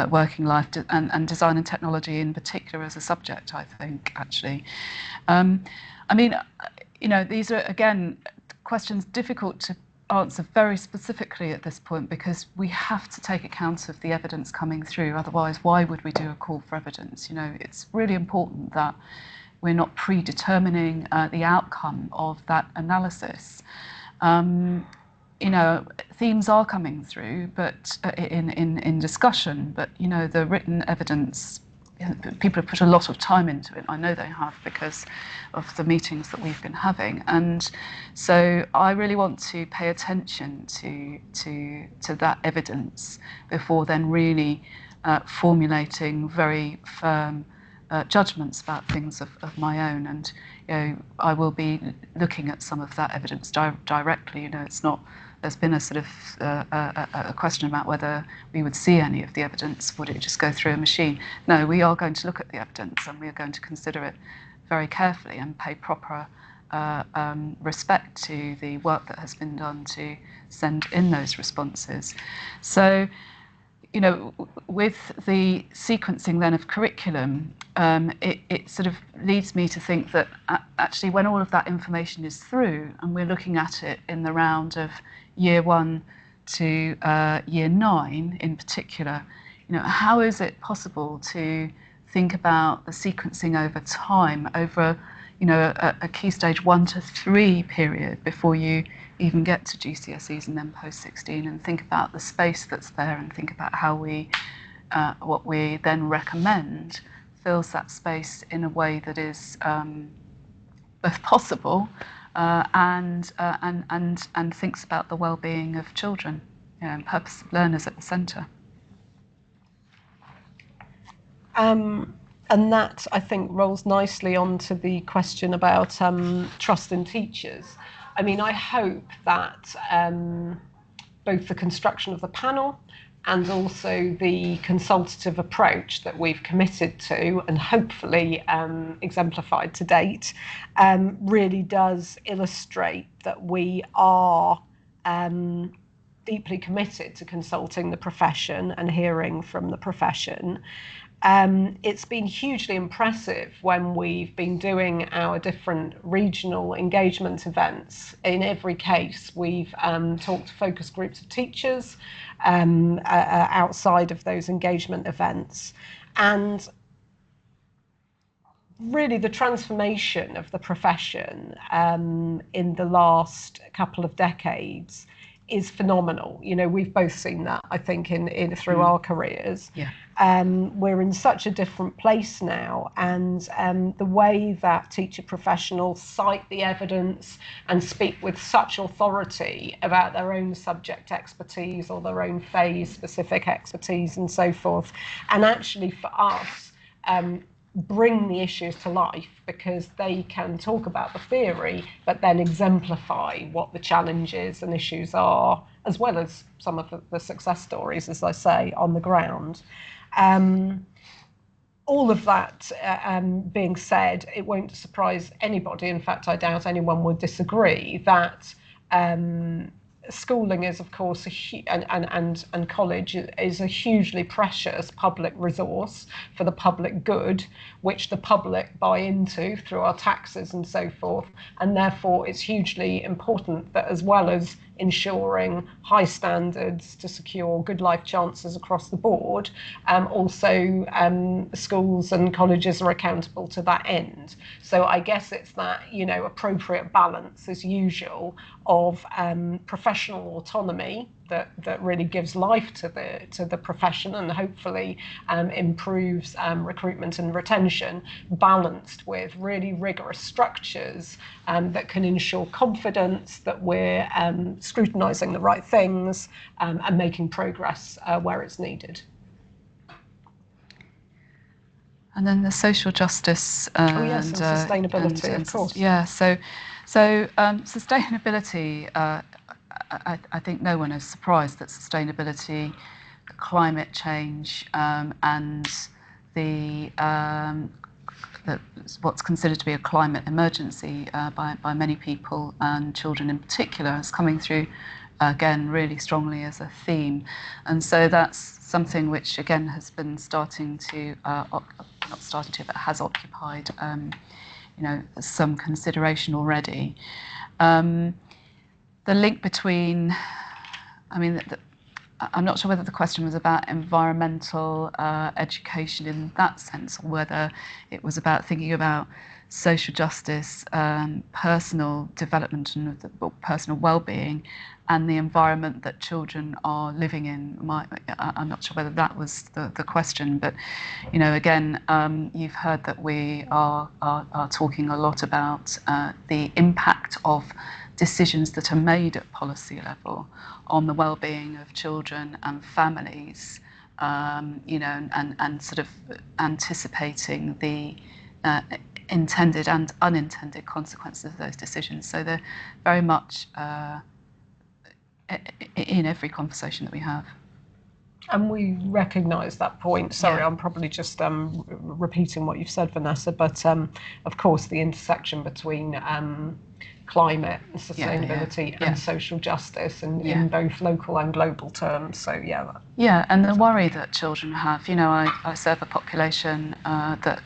working life, and design and technology in particular as a subject, I think, actually. These are, again, questions difficult to answer very specifically at this point, because we have to take account of the evidence coming through. Otherwise, why would we do a call for evidence? It's really important that we're not predetermining the outcome of that analysis. Themes are coming through, but in discussion, but the written evidence people have put a lot of time into it. I know they have because of the meetings that we've been having, and so I really want to pay attention to that evidence before then really formulating very firm judgments about things of my own. And I will be looking at some of that evidence directly. It's not. There's been a sort of a question about whether we would see any of the evidence. Would it just go through a machine? No, we are going to look at the evidence and we are going to consider it very carefully and pay proper respect to the work that has been done to send in those responses. So, with the sequencing then of curriculum, it sort of leads me to think that actually when all of that information is through and we're looking at it in the round of year 1 to year 9 in particular, how is it possible to think about the sequencing over time, over a key stage 1 to 3 period before you even get to GCSEs and then post 16, and think about the space that's there and think about how what we then recommend fills that space in a way that is both possible and thinks about the well-being of children, and purpose learners at the centre. And that, I think, rolls nicely onto the question about trust in teachers. I mean, I hope that both the construction of the panel and also the consultative approach that we've committed to and hopefully exemplified to date really does illustrate that we are deeply committed to consulting the profession and hearing from the profession. It's been hugely impressive when we've been doing our different regional engagement events. In every case, we've talked to focus groups of teachers outside of those engagement events. And really the transformation of the profession in the last couple of decades is phenomenal. We've both seen that, I think, in through our careers. Yeah. We're in such a different place now, and the way that teacher professionals cite the evidence and speak with such authority about their own subject expertise or their own phase-specific expertise and so forth, and actually for us, bring the issues to life, because they can talk about the theory but then exemplify what the challenges and issues are, as well as some of the success stories, as I say, on the ground. All of that being said, it won't surprise anybody, in fact I doubt anyone would disagree, that schooling is, of course, and college is a hugely precious public resource for the public good, which the public buy into through our taxes and so forth. And therefore, it's hugely important that, as well as ensuring high standards to secure good life chances across the board, also schools and colleges are accountable to that end. So I guess it's that, appropriate balance, as usual, of professional autonomy that really gives life to the profession and hopefully improves recruitment and retention, balanced with really rigorous structures that can ensure confidence that we're scrutinising the right things and making progress where it's needed. And then the social justice and sustainability, of course. Yeah, so sustainability, I think no one is surprised that sustainability, climate change, and what's considered to be a climate emergency by many people, and children in particular, is coming through again really strongly as a theme. And so that's something which again has been starting to, not starting to, but has occupied some consideration already. The link between, I'm not sure whether the question was about environmental education in that sense, or whether it was about thinking about social justice, personal development and personal well-being, and the environment that children are living in. I'm not sure whether that was the question, but again, you've heard that we are talking a lot about the impact of decisions that are made at policy level on the well-being of children and families, and sort of anticipating the intended and unintended consequences of those decisions. So they're very much in every conversation that we have. And we recognise that point. Sorry, Yeah. I'm probably just repeating what you've said, Vanessa, but of course the intersection between climate and sustainability and social justice in both local and global terms. So yeah, and the worry that children have. I serve a population that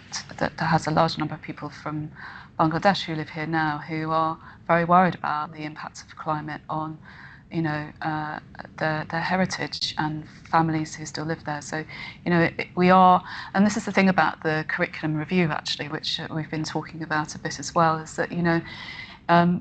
has a large number of people from Bangladesh who live here now, who are very worried about the impacts of climate on their heritage and families who still live there. So, we are, and this is the thing about the curriculum review actually, which we've been talking about a bit as well, is that,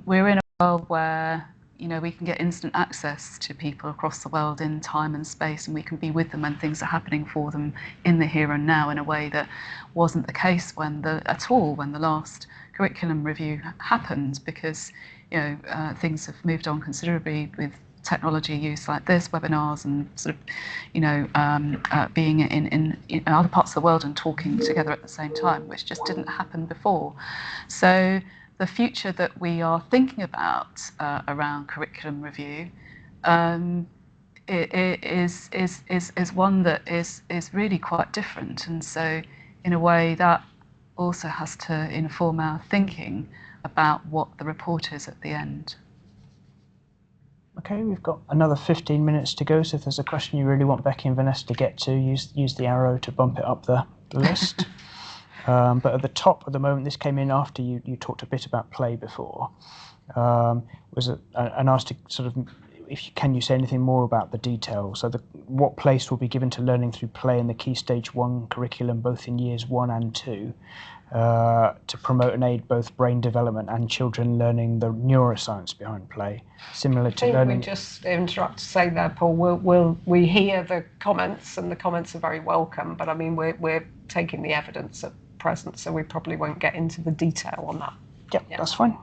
we're in a world where, we can get instant access to people across the world in time and space, and we can be with them when things are happening for them in the here and now in a way that wasn't the case when the last curriculum review happened, because things have moved on considerably with technology use like this, webinars, and sort of, being in other parts of the world and talking together at the same time, which just didn't happen before. So the future that we are thinking about around curriculum review is one that is really quite different, and so in a way that also has to inform our thinking about what the report is at the end. Okay, we've got another 15 minutes to go, so if there's a question you really want Becky and Vanessa to get to, use the arrow to bump it up the list. But at the top at the moment, this came in after you talked a bit about play before, was an ask to sort of, can you say anything more about the details? So what place will be given to learning through play in the Key Stage 1 curriculum, both in years 1 and 2, to promote and aid both brain development and children learning the neuroscience behind play, similar to learning. We just interrupt to say there, Paul. We hear the comments, and the comments are very welcome. But I mean, we're taking the evidence at present, so we probably won't get into the detail on that. Yeah, that's fine.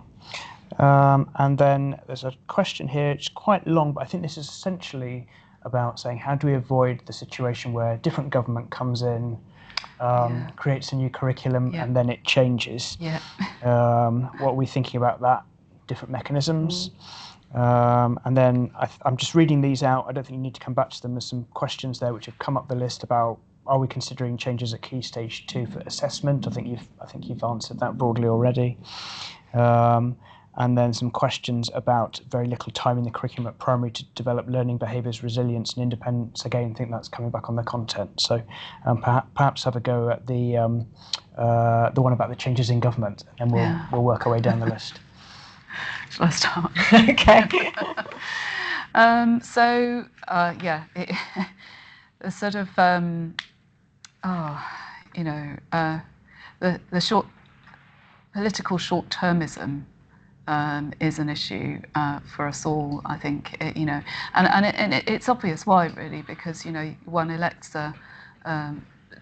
And then there's a question here. It's quite long, but I think this is essentially about saying, how do we avoid the situation where different government comes in, creates a new curriculum, and then it changes? What are we thinking about that? Different mechanisms. And then I'm just reading these out. I don't think you need to come back to them. There's some questions there which have come up the list about, are we considering changes at Key Stage 2 for assessment? I think you've answered that broadly already. And then some questions about very little time in the curriculum at primary to develop learning behaviours, resilience and independence. Again, I think that's coming back on the content. So perhaps have a go at the one about the changes in government, and we'll work our way down the list. Shall I start? Okay. The sort of the political short-termism is an issue for us all, I think. It's obvious why, really, because one elects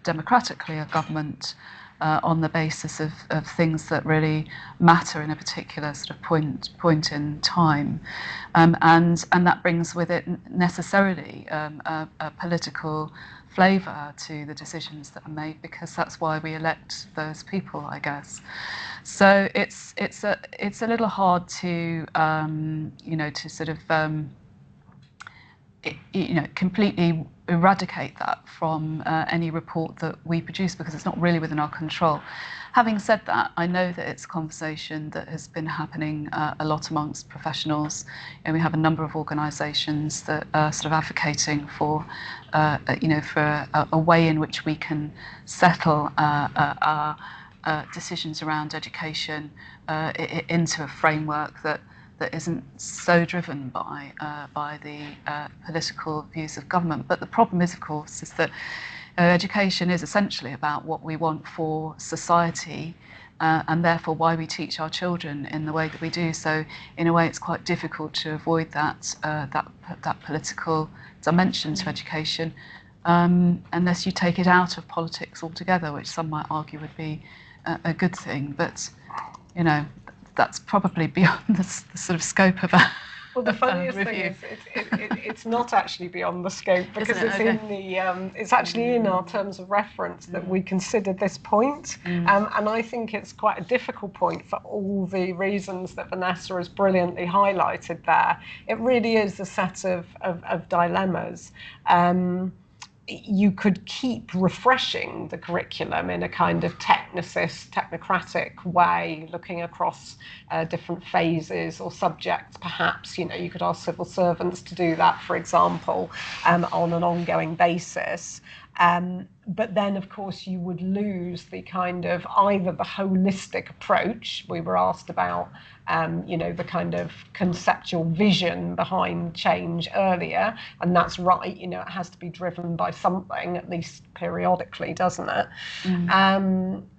democratically a government on the basis of things that really matter in a particular sort of point in time, and that brings with it necessarily a political flavour to the decisions that are made, because that's why we elect those people, I guess. So it's a little hard to to sort of completely eradicate that from any report that we produce, because it's not really within our control. Having said that, I know that it's a conversation that has been happening a lot amongst professionals, and we have a number of organisations that are sort of advocating for, for a way in which we can settle our decisions around education into a framework that isn't so driven by the political views of government. But the problem is, of course, is that education is essentially about what we want for society, and therefore why we teach our children in the way that we do. So in a way it's quite difficult to avoid that political dimension to education, unless you take it out of politics altogether, which some might argue would be a good thing. But, you know, that's probably beyond the sort of scope of a Well, the funniest thing is it's not actually beyond the scope, because it's in the it's actually in our terms of reference that we consider this point, and I think it's quite a difficult point for all the reasons that Vanessa has brilliantly highlighted there. It really is a set of dilemmas. You could keep refreshing the curriculum in a kind of technocratic way, looking across different phases or subjects. Perhaps, you know, you could ask civil servants to do that, for example, on an ongoing basis. But then, of course, you would lose the kind of either the holistic approach we were asked about, you know, the kind of conceptual vision behind change earlier, and that's right, you know, it has to be driven by something, at least periodically, doesn't it?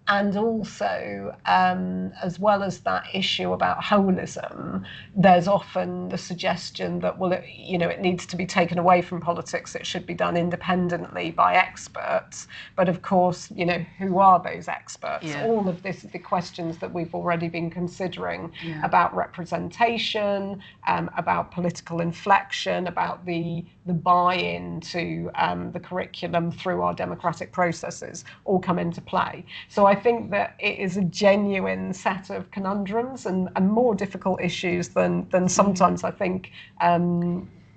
And also, as well as that issue about holism, there's often the suggestion that, well, you know, it needs to be taken away from politics, it should be done independently by experts. But of course, you know, who are those experts? Yeah. All of this, the questions that we've already been considering about representation, about political inflection, about the buy-in to the curriculum through our democratic processes, all come into play. So I think that it is a genuine set of conundrums and more difficult issues than sometimes I think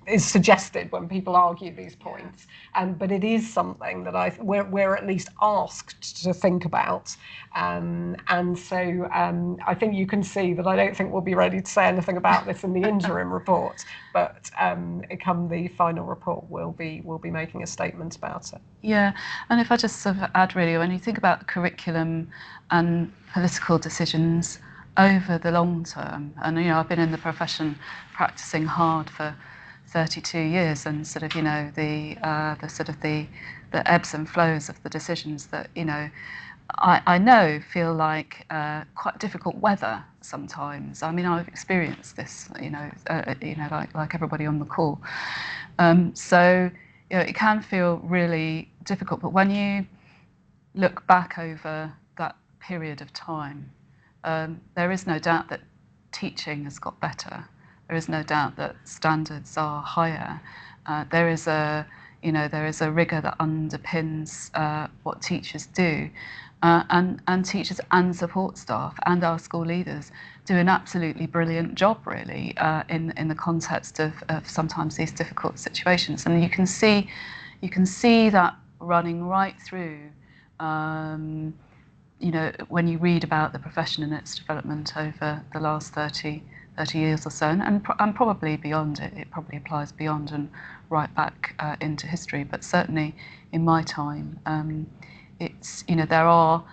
is suggested when people argue these points. But it is something that we're at least asked to think about. And so I think you can see that I don't think we'll be ready to say anything about this in the interim report, but come the final report, we'll be making a statement about it. Yeah, and if I just sort of add, really, when you think about the curriculum and political decisions over the long term, and, you know, I've been in the profession practicing hard for 32 years, and sort of, you know, the ebbs and flows of the decisions that, you know, I know feel like quite difficult weather sometimes. I mean, I've experienced this, you know, like everybody on the call. So, you know, it can feel really difficult, but when you look back over that period of time, there is no doubt that teaching has got better. There is no doubt that standards are higher. There is a rigour that underpins what teachers do, and teachers and support staff and our school leaders do an absolutely brilliant job, really, in the context of sometimes these difficult situations. And you can see that running right through. You know, when you read about the profession and its development over the last 30 years or so, and probably beyond it probably applies beyond and right back into history, but certainly in my time, it's, you know, there are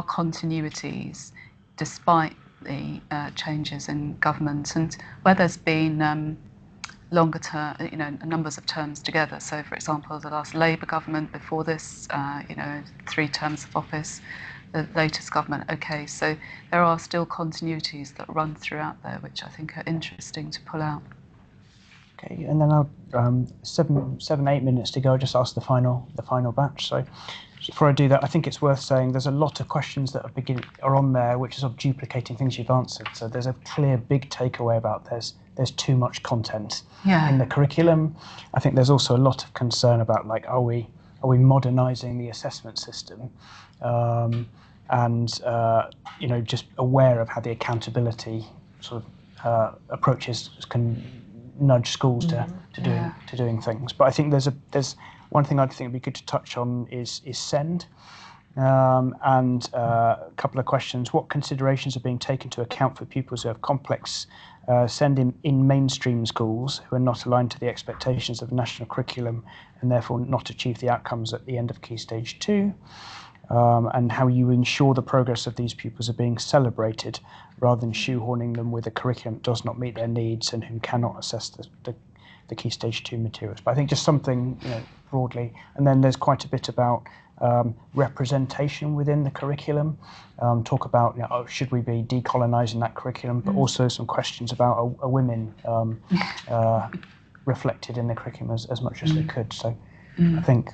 continuities despite the changes in government, and where there's been longer term, you know, numbers of terms together. So, for example, the last Labour government, before this, you know, 3 terms of office. The latest government, okay, so there are still continuities that run throughout there, which I think are interesting to pull out. Okay, and then I'll 7-8 minutes to go. I'll just ask the final batch. So before I do that, I think it's worth saying there's a lot of questions that are on there, which is sort of duplicating things you've answered. So there's a clear big takeaway about there's too much content in the curriculum. I think there's also a lot of concern about, like, are we modernising the assessment system? And you know, just aware of how the accountability sort of approaches can nudge schools to doing things. But I think there's one thing I think would be good to touch on is SEND, and a couple of questions. What considerations are being taken to account for pupils who have complex SEND in mainstream schools who are not aligned to the expectations of the national curriculum and therefore not achieve the outcomes at the end of Key Stage 2? And how you ensure the progress of these pupils are being celebrated rather than shoehorning them with a curriculum that does not meet their needs and who cannot assess the Key Stage 2 materials. But I think just something, you know, broadly, and then there's quite a bit about representation within the curriculum, talk about should we be decolonising that curriculum, but also some questions about a women reflected in the curriculum as much as they could. So I think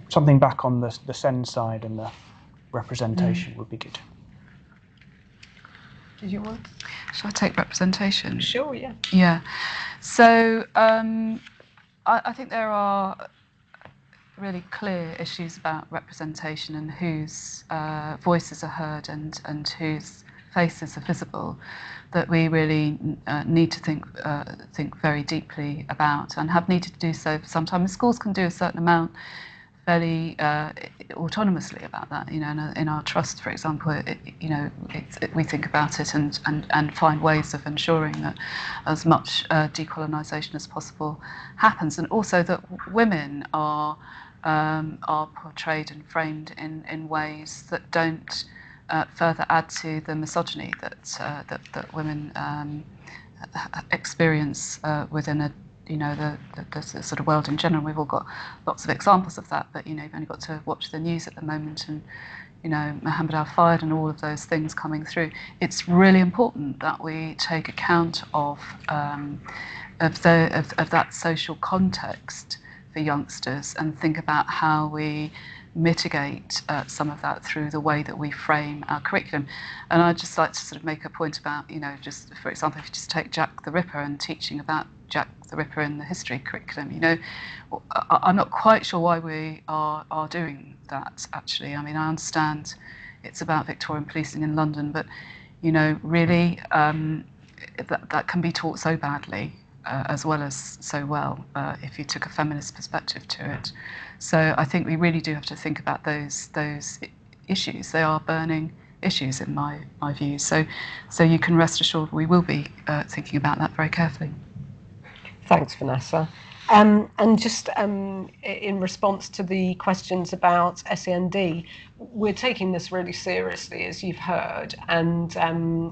something back on the SEND side and the representation would be good. Did you want? Shall I take representation? Sure, yeah. Yeah. So I think there are really clear issues about representation and whose voices are heard and whose faces are visible that we really need to think very deeply about, and have needed to do so for some time. And schools can do a certain amount fairly autonomously about that. In our trust, for example, we think about it and find ways of ensuring that as much decolonisation as possible happens, and also that women are portrayed and framed in ways that don't further add to the misogyny that women experience within the sort of world in general. We've all got lots of examples of that, but you've only got to watch the news at the moment, and Mohammed al-Fayed and all of those things coming through. It's really important that we take account of that social context for youngsters and think about how we mitigate some of that through the way that we frame our curriculum. And I'd just like to sort of make a point about, just for example, if you just take Jack the Ripper and teaching about Jack the Ripper in the history curriculum, I'm not quite sure why we are doing that, actually. I mean, I understand it's about Victorian policing in London, but, really that can be taught so badly as well as so well if you took a feminist perspective to it. So I think we really do have to think about those issues. They are burning issues in my view. So you can rest assured we will be thinking about that very carefully. Thanks, Vanessa. And just in response to the questions about SEND, we're taking this really seriously, as you've heard. And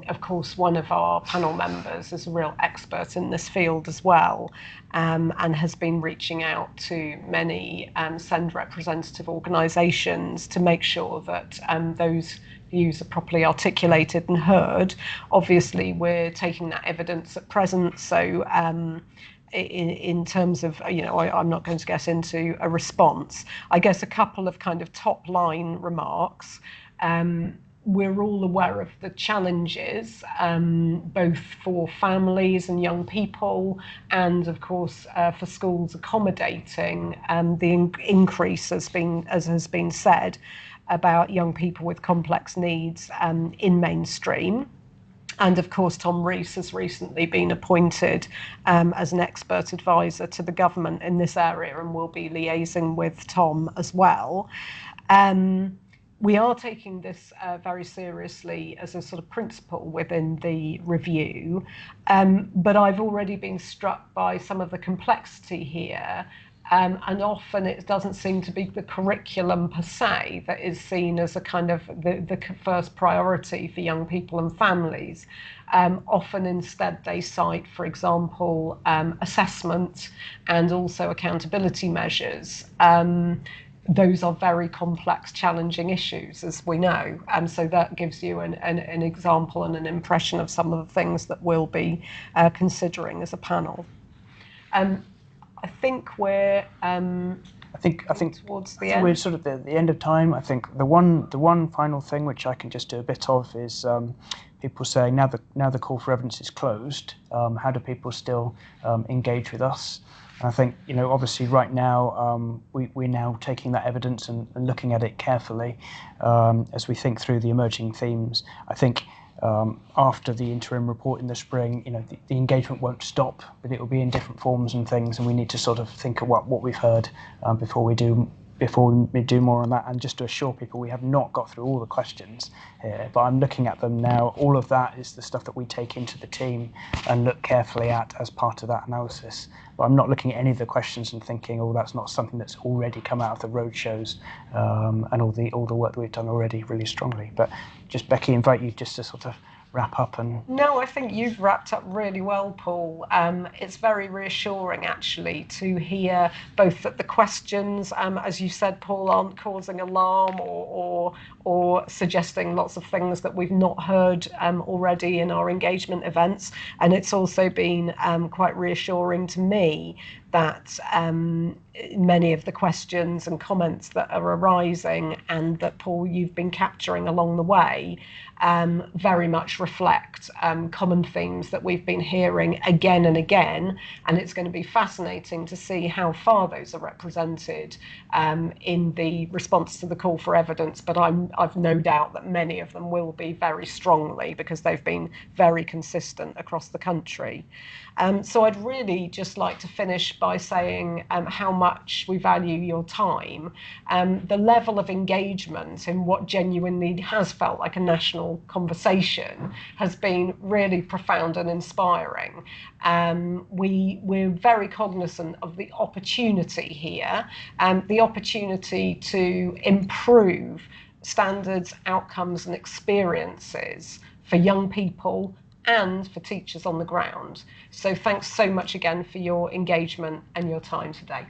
of course, one of our panel members is a real expert in this field as well, and has been reaching out to many SEND representative organisations to make sure that those views are properly articulated and heard. Obviously, we're taking that evidence at present, so in terms of, I'm not going to get into a response. I guess a couple of kind of top line remarks. We're all aware of the challenges, both for families and young people, and of course for schools accommodating the increase, as has been said, about young people with complex needs in mainstream. And of course, Tom Rees has recently been appointed as an expert advisor to the government in this area, and will be liaising with Tom as well. We are taking this very seriously as a sort of principle within the review, but I've already been struck by some of the complexity here. And often it doesn't seem to be the curriculum per se that is seen as a kind of the first priority for young people and families. Often instead they cite, for example, assessment and also accountability measures. Those are very complex, challenging issues, as we know. So that gives you an example and an impression of some of the things that we'll be considering as a panel. I think we're I think towards the end. We're sort of at the end of time. I think the one final thing which I can just do a bit of is people saying now the call for evidence is closed. How do people still engage with us? And I think obviously right now we're now taking that evidence and looking at it carefully as we think through the emerging themes. I think after the interim report in the spring, the engagement won't stop, but it will be in different forms and things, and we need to sort of think of what we've heard before we do more on that. And just to assure people, we have not got through all the questions here, but I'm looking at them now. All of that is the stuff that we take into the team and look carefully at as part of that analysis. But I'm not looking at any of the questions and thinking, oh, that's not something that's already come out of the roadshows and all the work that we've done already really strongly. But just, Becky, invite you just to sort of wrap up and... No, I think you've wrapped up really well, Paul. It's very reassuring, actually, to hear both that the questions, as you said, Paul, aren't causing alarm or suggesting lots of things that we've not heard already in our engagement events. And it's also been quite reassuring to me that many of the questions and comments that are arising and that, Paul, you've been capturing along the way very much reflect common themes that we've been hearing again and again, and it's going to be fascinating to see how far those are represented in the response to the call for evidence, but I've no doubt that many of them will be very strongly, because they've been very consistent across the country. So I'd really just like to finish by saying how much we value your time. The level of engagement in what genuinely has felt like a national conversation has been really profound and inspiring. We're very cognizant of the opportunity here, the opportunity to improve standards, outcomes and experiences for young people and for teachers on the ground. So thanks so much again for your engagement and your time today.